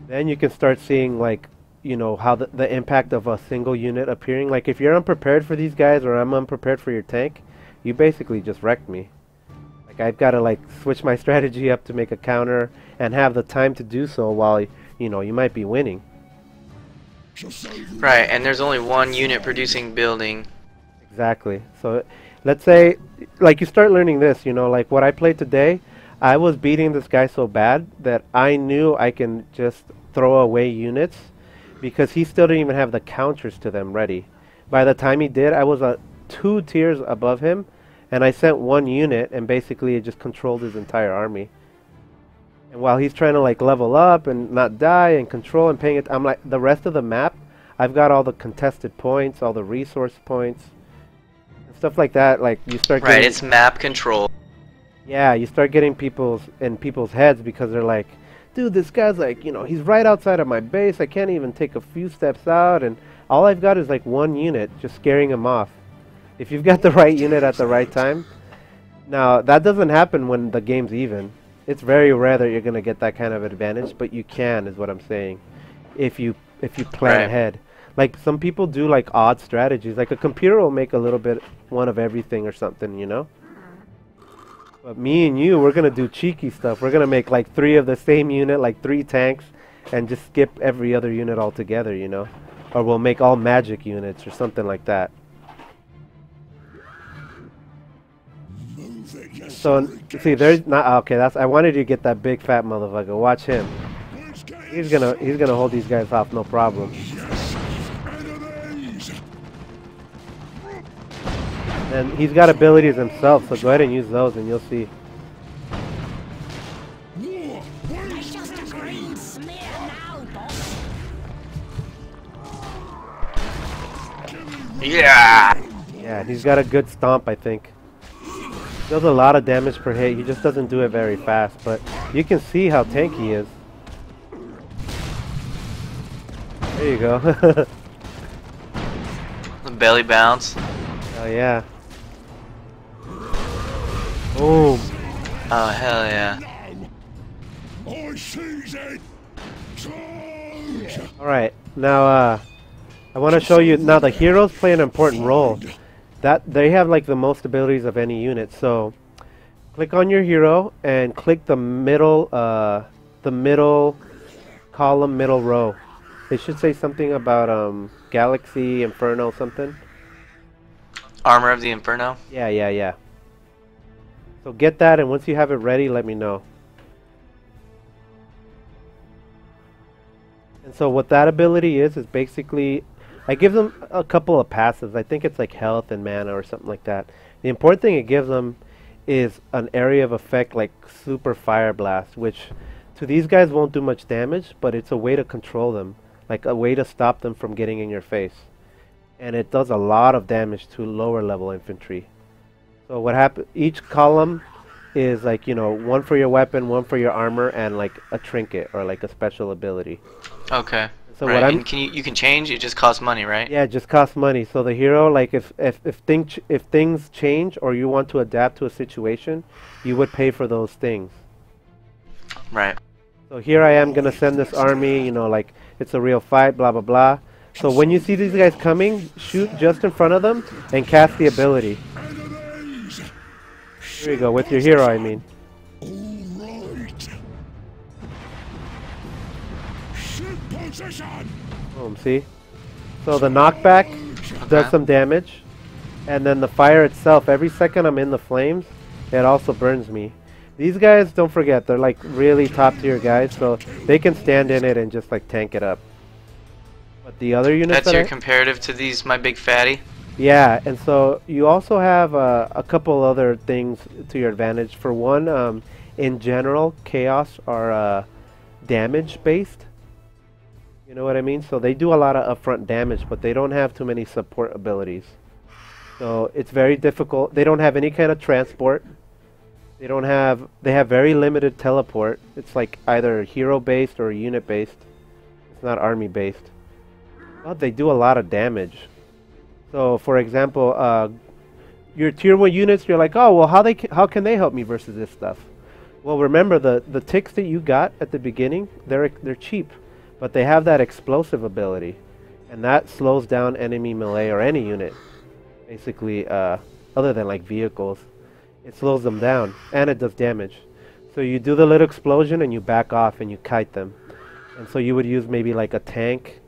[SPEAKER 2] Then you can start seeing, like, you know, how the impact of a single unit appearing. Like if you're unprepared for these guys or I'm unprepared for your tank, you basically just wrecked me. Like I've got to like switch my strategy up to make a counter and have the time to do so while, you know, you might be winning.
[SPEAKER 1] Right, and there's only 1 unit producing building.
[SPEAKER 2] Exactly. So let's say, like, you start learning this, you know, like what I played today, I was beating this guy so bad that I knew I can just throw away units because he still didn't even have the counters to them ready. By the time he did, I was 2 tiers above him, and I sent 1 unit, and basically it just controlled his entire army. And while he's trying to like level up and not die and control and paying it, I'm like, the rest of the map, I've got all the contested points, all the resource points, and stuff like that. Like you start
[SPEAKER 1] Right,
[SPEAKER 2] getting,
[SPEAKER 1] it's map control.
[SPEAKER 2] yeah, you start getting people's heads because they're like, dude, this guy's like, you know, he's right outside of my base. I can't even take a few steps out, and all I've got is like 1 unit just scaring him off. If you've got the right unit at the right time. Now that doesn't happen when the game's even. It's very rare that you're going to get that kind of advantage, but you can, is what I'm saying, if you plan ahead. Like some people do like odd strategies. Like a computer will make a little bit one of everything or something, you know. But me and you, we're going to do cheeky stuff. We're going to make like 3 of the same unit, like 3 tanks, and just skip every other unit altogether, you know. Or we'll make all magic units or something like that. So see, there's not okay. I wanted you to get that big fat motherfucker. Watch him. He's gonna hold these guys off, no problem. And he's got abilities himself, so go ahead and use those, and you'll see.
[SPEAKER 4] That's just a green smear now, boss.
[SPEAKER 1] Yeah!
[SPEAKER 2] Yeah, he's got a good stomp, I think. Does a lot of damage per hit. He just doesn't do it very fast, but you can see how tanky he is. There you go.
[SPEAKER 1] The belly bounce.
[SPEAKER 2] Oh yeah. Boom.
[SPEAKER 1] Oh, hell yeah.
[SPEAKER 2] Alright, now I want to show you, now the heroes play an important role. That they have like the most abilities of any unit. So click on your hero and click the middle column, middle row. It should say something about Galaxy, Inferno, something.
[SPEAKER 1] Armor of the Inferno?
[SPEAKER 2] Yeah. So get that, and once you have it ready, let me know. And so what that ability is basically, I give them a couple of passives. I think it's like health and mana or something like that. The important thing it gives them is an area of effect like Super Fire Blast, which to these guys won't do much damage, but it's a way to control them, like a way to stop them from getting in your face. And it does a lot of damage to lower level infantry. So what happens, each column is like, you know, 1 for your weapon, 1 for your armor, and like a trinket or like a special ability.
[SPEAKER 1] Okay.
[SPEAKER 2] So
[SPEAKER 1] right.
[SPEAKER 2] what I'm,
[SPEAKER 1] and you can change, it just costs money, right?
[SPEAKER 2] yeah, it just costs money. So the hero, like if things change or you want to adapt to a situation, you would pay for those things.
[SPEAKER 1] Right.
[SPEAKER 2] So here I am gonna send this army, you know, like it's a real fight, blah blah blah. So when you see these guys coming, shoot just in front of them and cast the ability. Here you go, with your hero, I mean.
[SPEAKER 3] Position.
[SPEAKER 2] Boom, see? So the knockback does
[SPEAKER 1] Okay.
[SPEAKER 2] some damage, and then the fire itself, every second I'm in the flames, it also burns me. These guys, don't forget, they're like really top tier guys, so they can stand in it and just like tank it up. But the other units
[SPEAKER 1] That's
[SPEAKER 2] that
[SPEAKER 1] your comparative to these, my big fatty.
[SPEAKER 2] yeah, and so you also have a couple other things to your advantage. For one, in general, chaos are damage based. You know what I mean? So they do a lot of upfront damage, but they don't have too many support abilities. So it's very difficult. They don't have any kind of transport. They have very limited teleport. It's like either hero based or unit based. It's not army based. But they do a lot of damage. So for example, your tier 1 units, you're like, oh well, how can they help me versus this stuff? Well, remember the ticks that you got at the beginning, they're cheap, but they have that explosive ability, and that slows down enemy melee or any unit, basically, other than like vehicles. It slows them down, and it does damage. So you do the little explosion, and you back off, and you kite them. And so you would use maybe like a tank,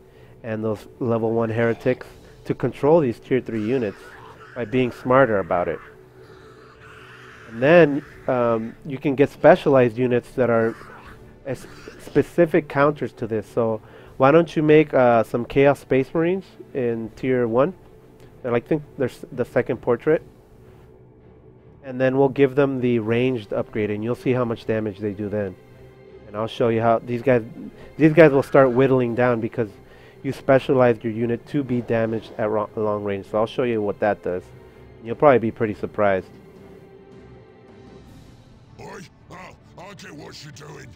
[SPEAKER 2] and those level 1 heretics to control these tier 3 units by being smarter about it. And then you can get specialized units that are specific counters to this. So why don't you make some Chaos Space Marines in tier 1? They're like, think they're the second portrait. And then we'll give them the ranged upgrade, and you'll see how much damage they do then. And I'll show you how these guys will start whittling down because you specialized your unit to be damaged at long range. So I'll show you what that does. You'll probably be pretty surprised.
[SPEAKER 3] Oi, I get what you're doing.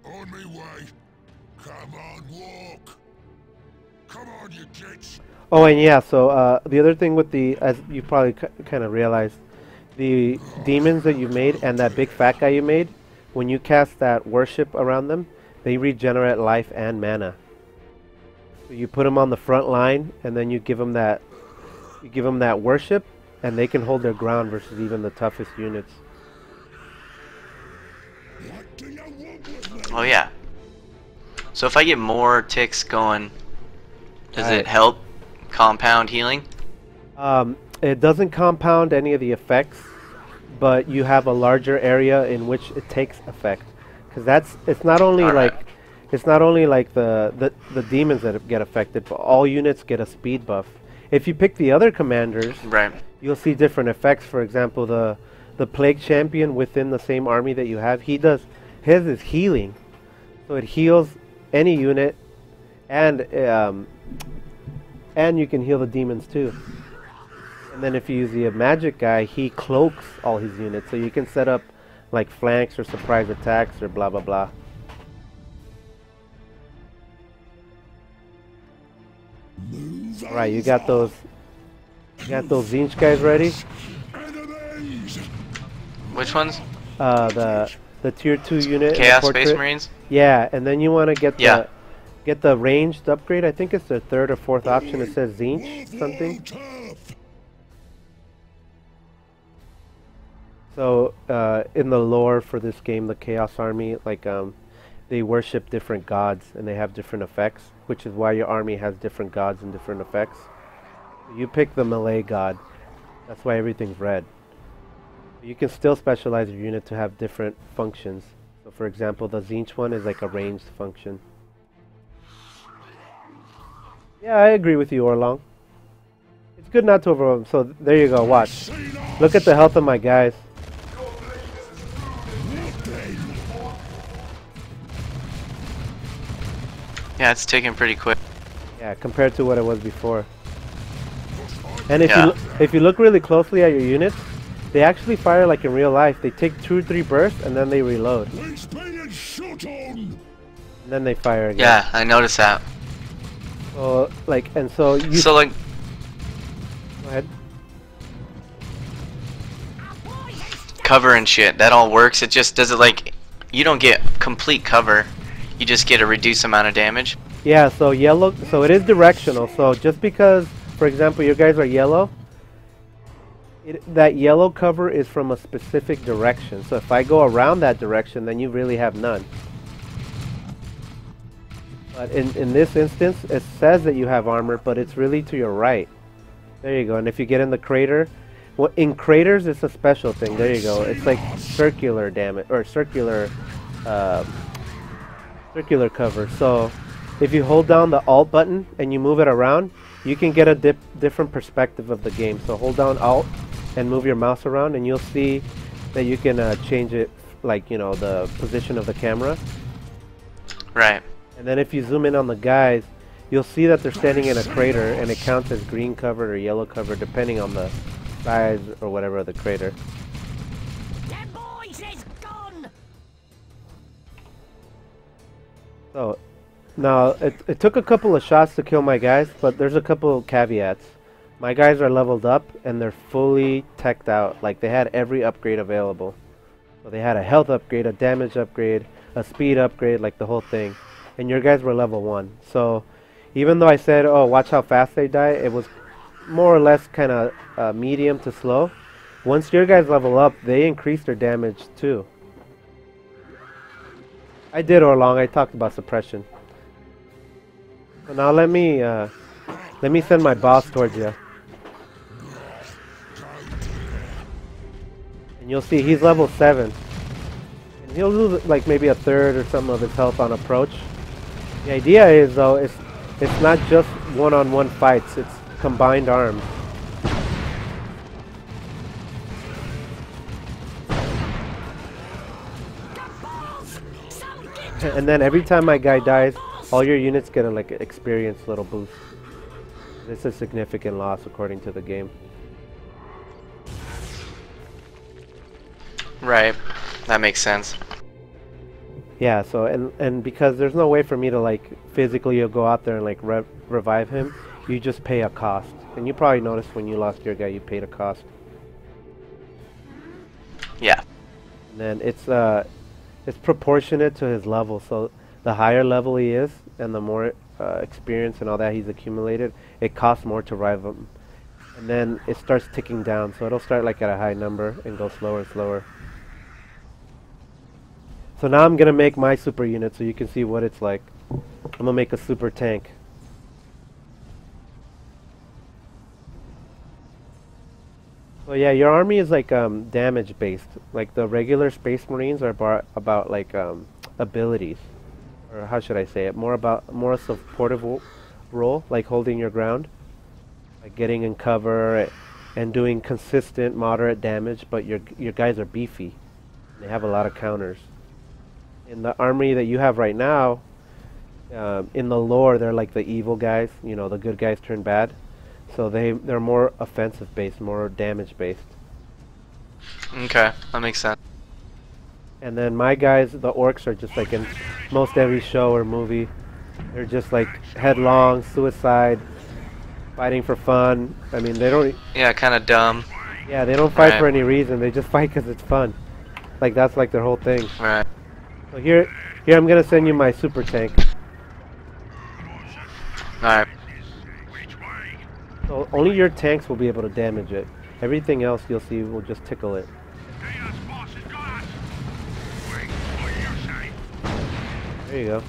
[SPEAKER 3] On me way. Come on, walk. Come on, you kids.
[SPEAKER 2] Oh, and yeah, so the other thing with the, as you probably kind of realized, the demons that you made and that big fat guy you made, when you cast that worship around them, they regenerate life and mana. So you put them on the front line, and then you give them that worship, and they can hold their ground versus even the toughest units.
[SPEAKER 3] What do you want with me?
[SPEAKER 1] Oh yeah. So if I get more ticks going, does
[SPEAKER 2] Right.
[SPEAKER 1] it help compound healing?
[SPEAKER 2] It doesn't compound any of the effects, but you have a larger area in which it takes effect. Because it's not only
[SPEAKER 1] Alright.
[SPEAKER 2] like it's not only like the demons that get affected, but all units get a speed buff. If you pick the other commanders,
[SPEAKER 1] Right.
[SPEAKER 2] you'll see different effects. For example, the plague champion within the same army that you have, his is healing, so it heals any unit, and you can heal the demons too. And then if you use the magic guy, he cloaks all his units, so you can set up like flanks or surprise attacks or blah blah blah.
[SPEAKER 3] Move
[SPEAKER 2] All right, you got those Zinch guys ready?
[SPEAKER 3] enemies.
[SPEAKER 1] Which ones?
[SPEAKER 2] The tier 2 unit. in the
[SPEAKER 1] Chaos Space
[SPEAKER 2] portrait.
[SPEAKER 1] Marines?
[SPEAKER 2] Yeah, and then you want to get
[SPEAKER 1] Yeah.
[SPEAKER 2] the ranged upgrade. I think it's the third or fourth option. It says Zinch
[SPEAKER 3] Wolf
[SPEAKER 2] something.
[SPEAKER 3] all tough.
[SPEAKER 2] So in the lore for this game, the Chaos Army, like they worship different gods and they have different effects, which is why your army has different gods and different effects. You pick the melee god. That's why everything's red. You can still specialize your unit to have different functions. So for example, the Zinch one is like a ranged function. Yeah, I agree with you, Orlong. It's good not to overwhelm. So there you go, watch. Look at the health of my guys.
[SPEAKER 1] Yeah, it's taking pretty quick.
[SPEAKER 2] Yeah, compared to what it was before. And if
[SPEAKER 1] Yeah.
[SPEAKER 2] if you look really closely at your units, they actually fire like in real life. They take 2 or 3 bursts and then they reload.
[SPEAKER 3] He's being shot on.
[SPEAKER 2] And then they fire again.
[SPEAKER 1] Yeah, I noticed that.
[SPEAKER 2] So like, and so you
[SPEAKER 1] So like,
[SPEAKER 2] go ahead.
[SPEAKER 1] cover and shit, that all works. It just does it like, you don't get complete cover. You just get a reduced amount of damage.
[SPEAKER 2] Yeah, so yellow, so it is directional. So just because, for example, your guys are yellow, that yellow cover is from a specific direction. So if I go around that direction, then you really have none. But in this instance, it says that you have armor, but it's really to your right. There you go. And if you get in the crater, well, in craters, it's a special thing. There you go. It's like circular damage or circular cover. So if you hold down the Alt button and you move it around, you can get a different perspective of the game. So hold down Alt and move your mouse around, and you'll see that you can change it, like, you know, the position of the camera.
[SPEAKER 1] Right.
[SPEAKER 2] And then if you zoom in on the guys, you'll see that they're standing in a crater, and it counts as green covered or yellow covered depending on the size or whatever of the crater.
[SPEAKER 4] The boys is gone.
[SPEAKER 2] So now it took a couple of shots to kill my guys, but there's a couple of caveats. My guys are leveled up and they're fully teched out. Like, they had every upgrade available. So they had a health upgrade, a damage upgrade, a speed upgrade, like the whole thing. And your guys were level 1. So even though I said, oh, watch how fast they die, it was more or less kind of medium to slow. Once your guys level up, they increase their damage too. I did Orlong. I talked about suppression. So now let me send my boss towards you. And you'll see he's level 7. And he'll lose like maybe a third or something of his health on approach. The idea is, though, it's not just one-on-one fights, it's combined arms. And then every time my guy dies, all your units get a like experience little boost. It's a significant loss according to the game.
[SPEAKER 1] Right. That makes sense.
[SPEAKER 2] Yeah, so and because there's no way for me to like physically go out there and like revive him, you just pay a cost. And you probably noticed when you lost your guy, you paid a cost.
[SPEAKER 1] Yeah.
[SPEAKER 2] And then it's proportionate to his level. So the higher level he is, and the more experience and all that he's accumulated, it costs more to revive him. And then it starts ticking down. So it'll start like at a high number and go slower and slower. So now I'm gonna make my super unit so you can see what it's like. I'm gonna make a super tank. So yeah, your army is like damage based. Like the regular Space Marines are about like abilities, or how should I say it? More a supportive role, like holding your ground, like getting in cover and doing consistent moderate damage. But your guys are beefy. They have a lot of counters. In the army that you have right now, in the lore, they're like the evil guys. You know, the good guys turn bad. So they're more offensive based, more damage based.
[SPEAKER 1] Okay, that makes sense.
[SPEAKER 2] And then my guys, the orcs, are just like in most every show or movie. They're just like headlong, suicide, fighting for fun. I mean, they don't...
[SPEAKER 1] Yeah, kind of dumb.
[SPEAKER 2] Yeah, they don't fight for any reason. They just fight because it's fun. Like, that's like their whole thing.
[SPEAKER 1] Right.
[SPEAKER 2] So here I'm gonna send you my super tank.
[SPEAKER 1] Alright.
[SPEAKER 2] So only your tanks will be able to damage it. Everything else you'll see will just tickle it. There you go.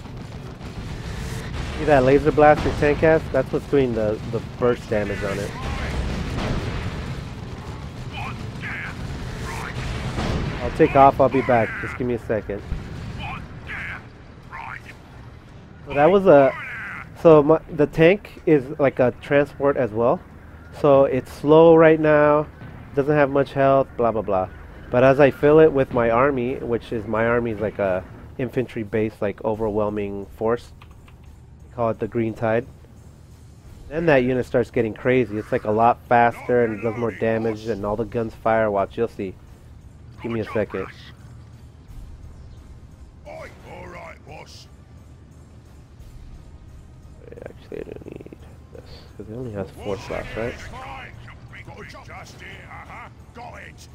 [SPEAKER 2] See that laser blast your tank has? That's what's doing the burst damage on it. I'll take off, I'll be back. Just give me a second. So that was the tank is like a transport as well. So it's slow right now, doesn't have much health, blah blah blah. But as I fill it with my army, which is my army is like a infantry based like overwhelming force. We call it the Green Tide. Then that unit starts getting crazy. It's like a lot faster and does more damage and all the guns fire. Watch, you'll see. Give me a second.
[SPEAKER 3] Alright, boss.
[SPEAKER 2] Actually, I don't need this because it only has 4 slots, right?
[SPEAKER 3] Just here, got it.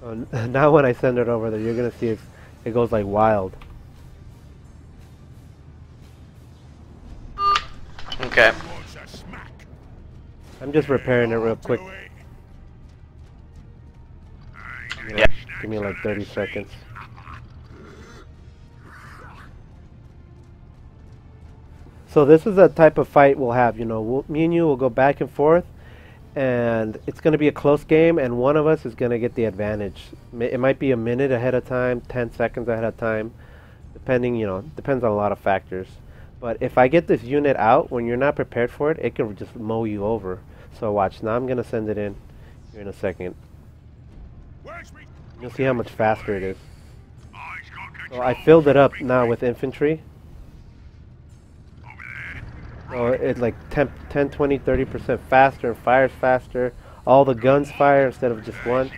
[SPEAKER 2] So now when I send it over there, you're gonna see it goes like wild.
[SPEAKER 1] Okay.
[SPEAKER 2] I'm just repairing it real quick.
[SPEAKER 1] Yeah.
[SPEAKER 2] Give me like 30 seconds. So this is the type of fight we'll have. You know, me and you will go back and forth, and it's going to be a close game, and one of us is going to get the advantage. It might be a minute ahead of time, 10 seconds ahead of time, depending, you know, depends on a lot of factors. But if I get this unit out when you're not prepared for it, it can just mow you over. So watch, now I'm going to send it in here in a second. You'll see how much faster it is. So I filled it up now with infantry. So it's like 10, 20, 30% faster and fires faster. All the guns fire instead of just one.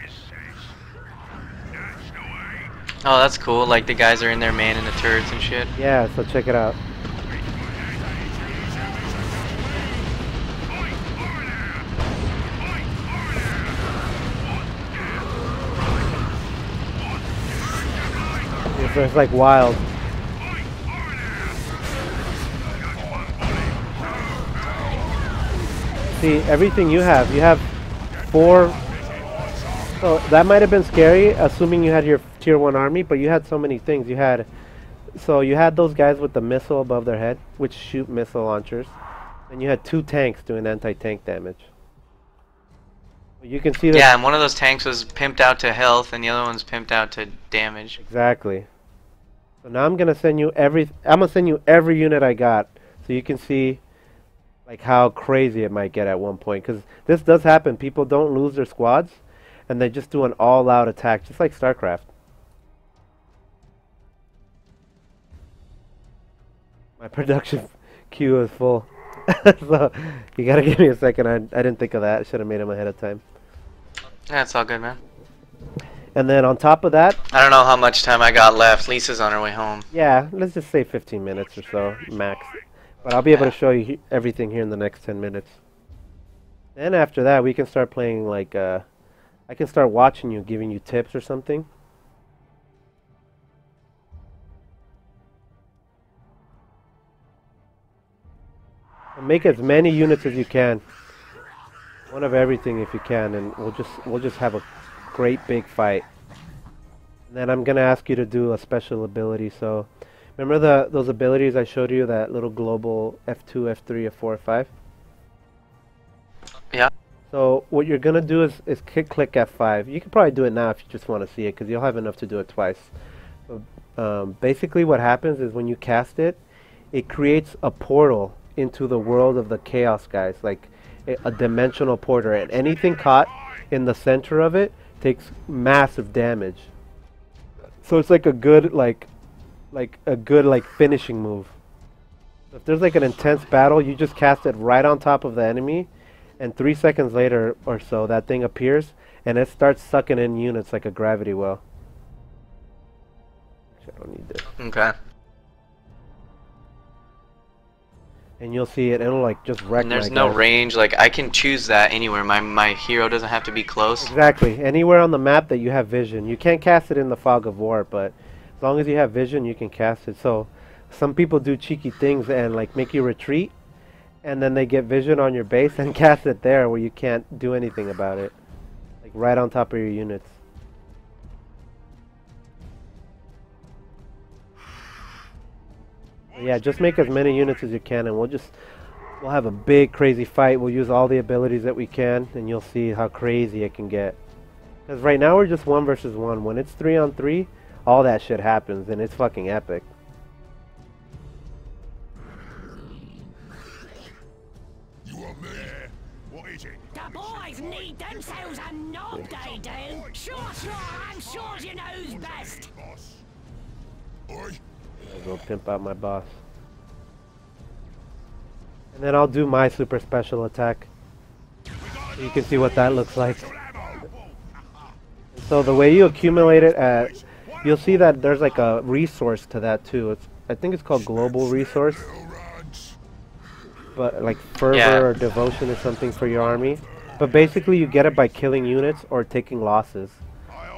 [SPEAKER 1] Oh, that's cool. Like the guys are in there manning the turrets and shit.
[SPEAKER 2] Yeah, so check it out. It's like wild. See, everything you have 4. So that might have been scary, assuming you had your tier 1 army, but you had so many things. You had those guys with the missile above their head, which shoot missile launchers, and you had 2 tanks doing anti-tank damage. You can see that.
[SPEAKER 1] Yeah, and one of those tanks was pimped out to health, and the other one's pimped out to damage.
[SPEAKER 2] Exactly. So now I'm gonna send you every unit I got, so you can see like how crazy it might get at one point. Because this does happen. People don't lose their squads, and they just do an all-out attack, just like StarCraft. My production queue is full, so you gotta give me a second. I didn't think of that. I should have made them ahead of time.
[SPEAKER 1] Yeah, it's all good, man.
[SPEAKER 2] And then on top of that,
[SPEAKER 1] I don't know how much time I got left. Lisa's on her way home.
[SPEAKER 2] yeah, let's just say 15 minutes or so, max. But I'll be able to show you everything here in the next 10 minutes. Then after that, we can start playing like, I can start watching you, giving you tips or something. And make as many units as you can. One of everything if you can, and we'll just have a great big fight. And then I'm gonna ask you to do a special ability. So remember those abilities I showed you, that little global F2, F3, F4, F5?
[SPEAKER 1] Yeah.
[SPEAKER 2] So what you're gonna do is click F5. You can probably do it now if you just want to see it, because you'll have enough to do it twice. So, basically what happens is when you cast it, it creates a portal into the world of the Chaos guys, like a dimensional portal, and anything caught in the center of it takes massive damage. So it's like a good finishing move. If there's like an intense battle, you just cast it right on top of the enemy, and 3 seconds later or so that thing appears and it starts sucking in units like a gravity well. Actually, I don't need this.
[SPEAKER 1] Okay.
[SPEAKER 2] And you'll see it, it'll like just wreck.
[SPEAKER 1] And there's
[SPEAKER 2] my
[SPEAKER 1] no
[SPEAKER 2] guys.
[SPEAKER 1] range, like I can choose that anywhere. My hero doesn't have to be close.
[SPEAKER 2] Exactly. Anywhere on the map that you have vision. You can't cast it in the fog of war, but as long as you have vision, you can cast it. So some people do cheeky things and like make you retreat, and then they get vision on your base and cast it there where you can't do anything about it. Like right on top of your units. Yeah, just make as many units as you can, and we'll have a big crazy fight. We'll use all the abilities that we can, and you'll see how crazy it can get. Because right now we're just 1 versus 1. When it's 3 on 3, all that shit happens, and it's fucking epic.
[SPEAKER 3] You want me? What is it?
[SPEAKER 4] The boys need themselves a knob, they do. Sure, I'm sure you knows best.
[SPEAKER 3] Boss. Oi.
[SPEAKER 2] I'll go pimp out my boss. And then I'll do my super special attack. So you can see what that looks like. So the way you accumulate it, you'll see that there's like a resource to that too. I think it's called global resource. But like fervor or devotion is something for your army. But basically you get it by killing units or taking losses.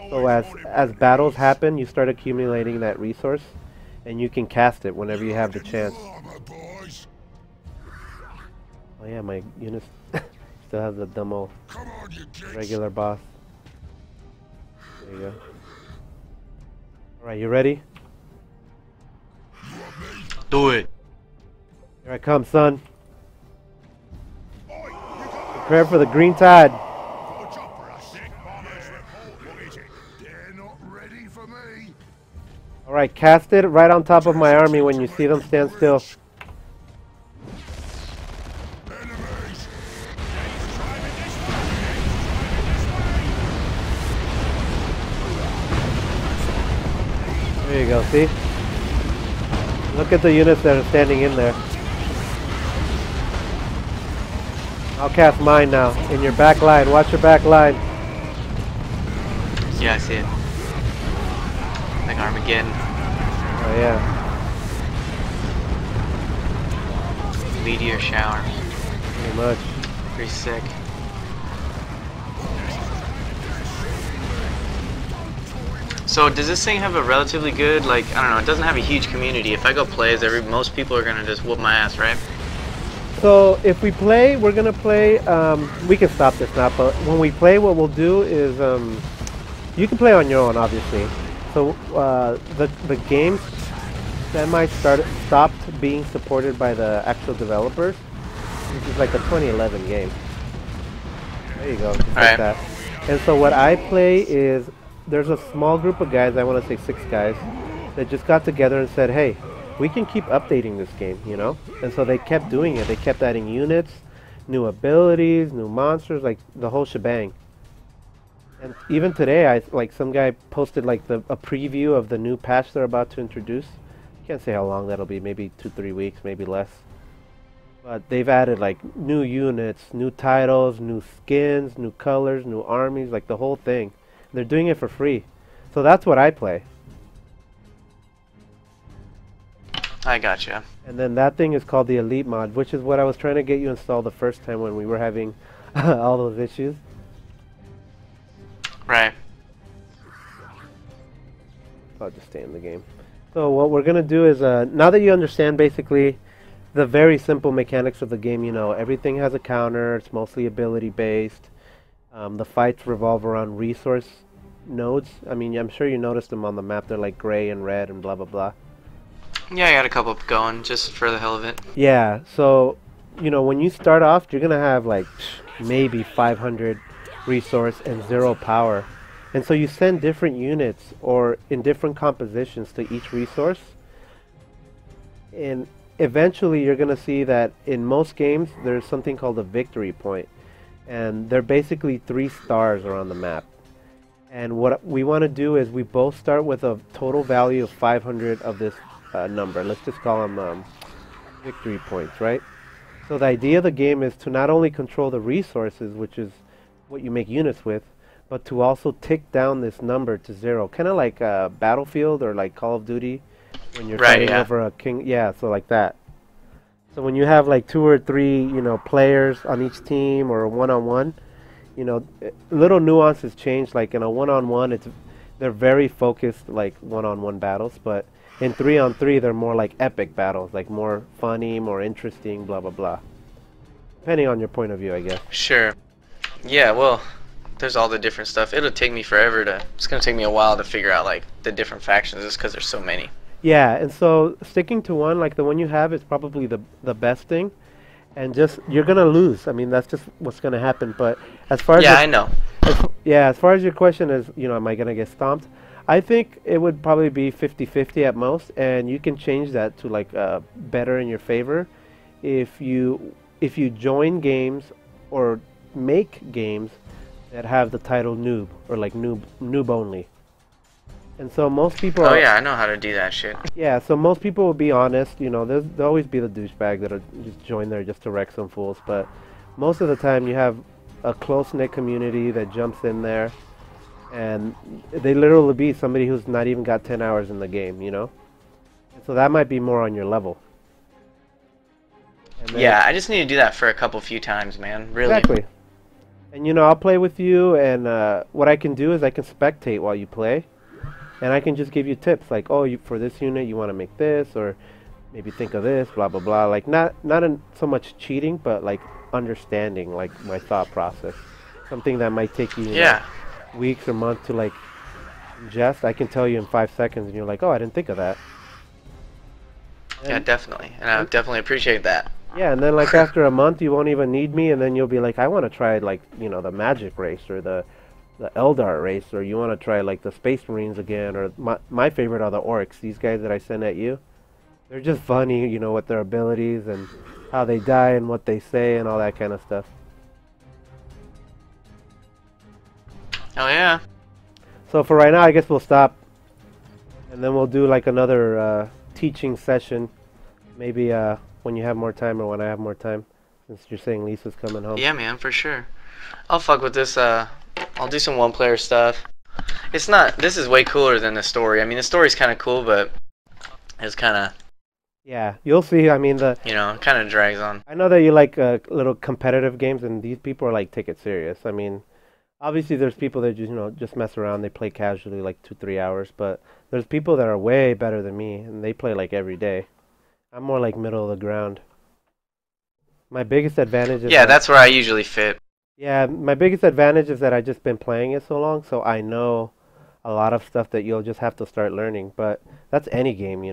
[SPEAKER 2] So as battles happen, you start accumulating that resource. And you can cast it whenever you have the chance. Oh yeah, my unit still has the dumb old regular boss. There you go. Alright, you ready?
[SPEAKER 1] Do it.
[SPEAKER 2] Here I come, son. Prepare for the green tide. Alright, cast it right on top of my army when you see them stand still. There you go, see? Look at the units that are standing in there. I'll cast mine now. In your back line. Watch your back line.
[SPEAKER 1] Yeah, I see it. Like Armageddon.
[SPEAKER 2] Oh yeah.
[SPEAKER 1] Meteor shower.
[SPEAKER 2] Pretty much.
[SPEAKER 1] Pretty sick. So does this thing have a relatively good, like, I don't know, it doesn't have a huge community. If I go play as most people are gonna just whoop my ass, right?
[SPEAKER 2] So if we play, we're gonna play, we can stop this now, but when we play, what we'll do is, you can play on your own, obviously. So the game stopped being supported by the actual developers, which is like a 2011 game. There you go, just like that. And so what I play is, there's a small group of guys, I want to say 6 guys, that just got together and said, hey, we can keep updating this game, you know? And so they kept doing it. They kept adding units, new abilities, new monsters, like the whole shebang. And even today, some guy posted like a preview of the new patch they're about to introduce. Can't say how long that'll be, maybe 2-3 weeks, maybe less. But they've added like new units, new titles, new skins, new colors, new armies, like the whole thing. They're doing it for free. So that's what I play.
[SPEAKER 1] I gotcha.
[SPEAKER 2] And then that thing is called the Elite mod, which is what I was trying to get you installed the first time when we were having all those issues.
[SPEAKER 1] Right.
[SPEAKER 2] I'll just stay in the game. So what we're going to do is, now that you understand basically the very simple mechanics of the game, you know, everything has a counter, it's mostly ability based. The fights revolve around resource nodes. I mean, I'm sure you noticed them on the map. They're like gray and red and blah, blah, blah.
[SPEAKER 1] Yeah, I got a couple going just for the hell of it.
[SPEAKER 2] Yeah, so, you know, when you start off, you're going to have like maybe 500 resource and 0 power. And so you send different units or in different compositions to each resource. And eventually you're going to see that in most games, there's something called a victory point. And they're basically 3 stars around the map. And what we want to do is we both start with a total value of 500 of this number. Let's just call them victory points, right? So the idea of the game is to not only control the resources, which is what you make units with, but to also tick down this number to 0. Kind of like Battlefield or like Call of Duty when you're fighting over a king. Yeah, so like that. So when you have like 2 or 3, you know, players on each team or a one-on-one, you know, little nuances change. Like in a one-on-one, they're very focused like one-on-one battles, but in 3-on-3, they're more like epic battles, like more funny, more interesting, blah blah blah. Depending on your point of view, I guess.
[SPEAKER 1] Sure. Yeah, well, there's all the different stuff. It'll take me forever it's gonna take me a while to figure out like the different factions just because there's so many.
[SPEAKER 2] Yeah, and so sticking to one, like the one you have, is probably the best thing. And just, you're gonna lose. I mean, that's just what's gonna happen. But as far as
[SPEAKER 1] I know.
[SPEAKER 2] As far as your question is, you know, am I gonna get stomped? I think it would probably be 50-50 at most, and you can change that to like better in your favor if you join games or make games that have the title noob or like noob only. And so most people
[SPEAKER 1] Oh yeah, I know how to do that shit.
[SPEAKER 2] Yeah, so most people will be honest, you know, there'll always be the douchebag that'll just join there just to wreck some fools, but most of the time you have a close-knit community that jumps in there, and they literally be somebody who's not even got 10 hours in the game, you know? And so that might be more on your level.
[SPEAKER 1] Yeah, I just need to do that for a few times, man, really.
[SPEAKER 2] Exactly. And you know, I'll play with you, and what I can do is I can spectate while you play. And I can just give you tips like, oh, for this unit you want to make this, or maybe think of this, blah blah blah. Like not so much cheating, but like understanding like my thought process. Something that might take you, know, weeks or months to like ingest. I can tell you in 5 seconds, and you're like, oh, I didn't think of that.
[SPEAKER 1] Yeah,
[SPEAKER 2] And,
[SPEAKER 1] definitely, and I definitely appreciate that.
[SPEAKER 2] yeah, and then like after a month, you won't even need me, and then you'll be like, I want to try like the Magic race or the Eldar race, or you want to try like the Space Marines again, or my favorite are the Orcs. These guys that I send at you, they're just funny, with their abilities and how they die and what they say and all that kind of stuff.
[SPEAKER 1] Oh yeah.
[SPEAKER 2] So for right now, I guess we'll stop, and then we'll do like another teaching session, maybe when you have more time or when I have more time, since you're saying Lisa's coming home.
[SPEAKER 1] Yeah, man, for sure. I'll fuck with this. I'll do some one-player stuff. It's not. This is way cooler than the story. I mean, the story's kind of cool, but it's kind of,
[SPEAKER 2] Yeah, you'll see. I mean,
[SPEAKER 1] kind of drags on.
[SPEAKER 2] I know that you like little competitive games, and these people are like take it serious. I mean, obviously there's people that just mess around. They play casually like 2-3 hours, but there's people that are way better than me, and they play like every day. I'm more like middle of the ground. My biggest advantage is
[SPEAKER 1] Yeah, that's where I usually fit.
[SPEAKER 2] yeah, my biggest advantage is that I just been playing it so long, so I know a lot of stuff that you'll just have to start learning. But that's any game.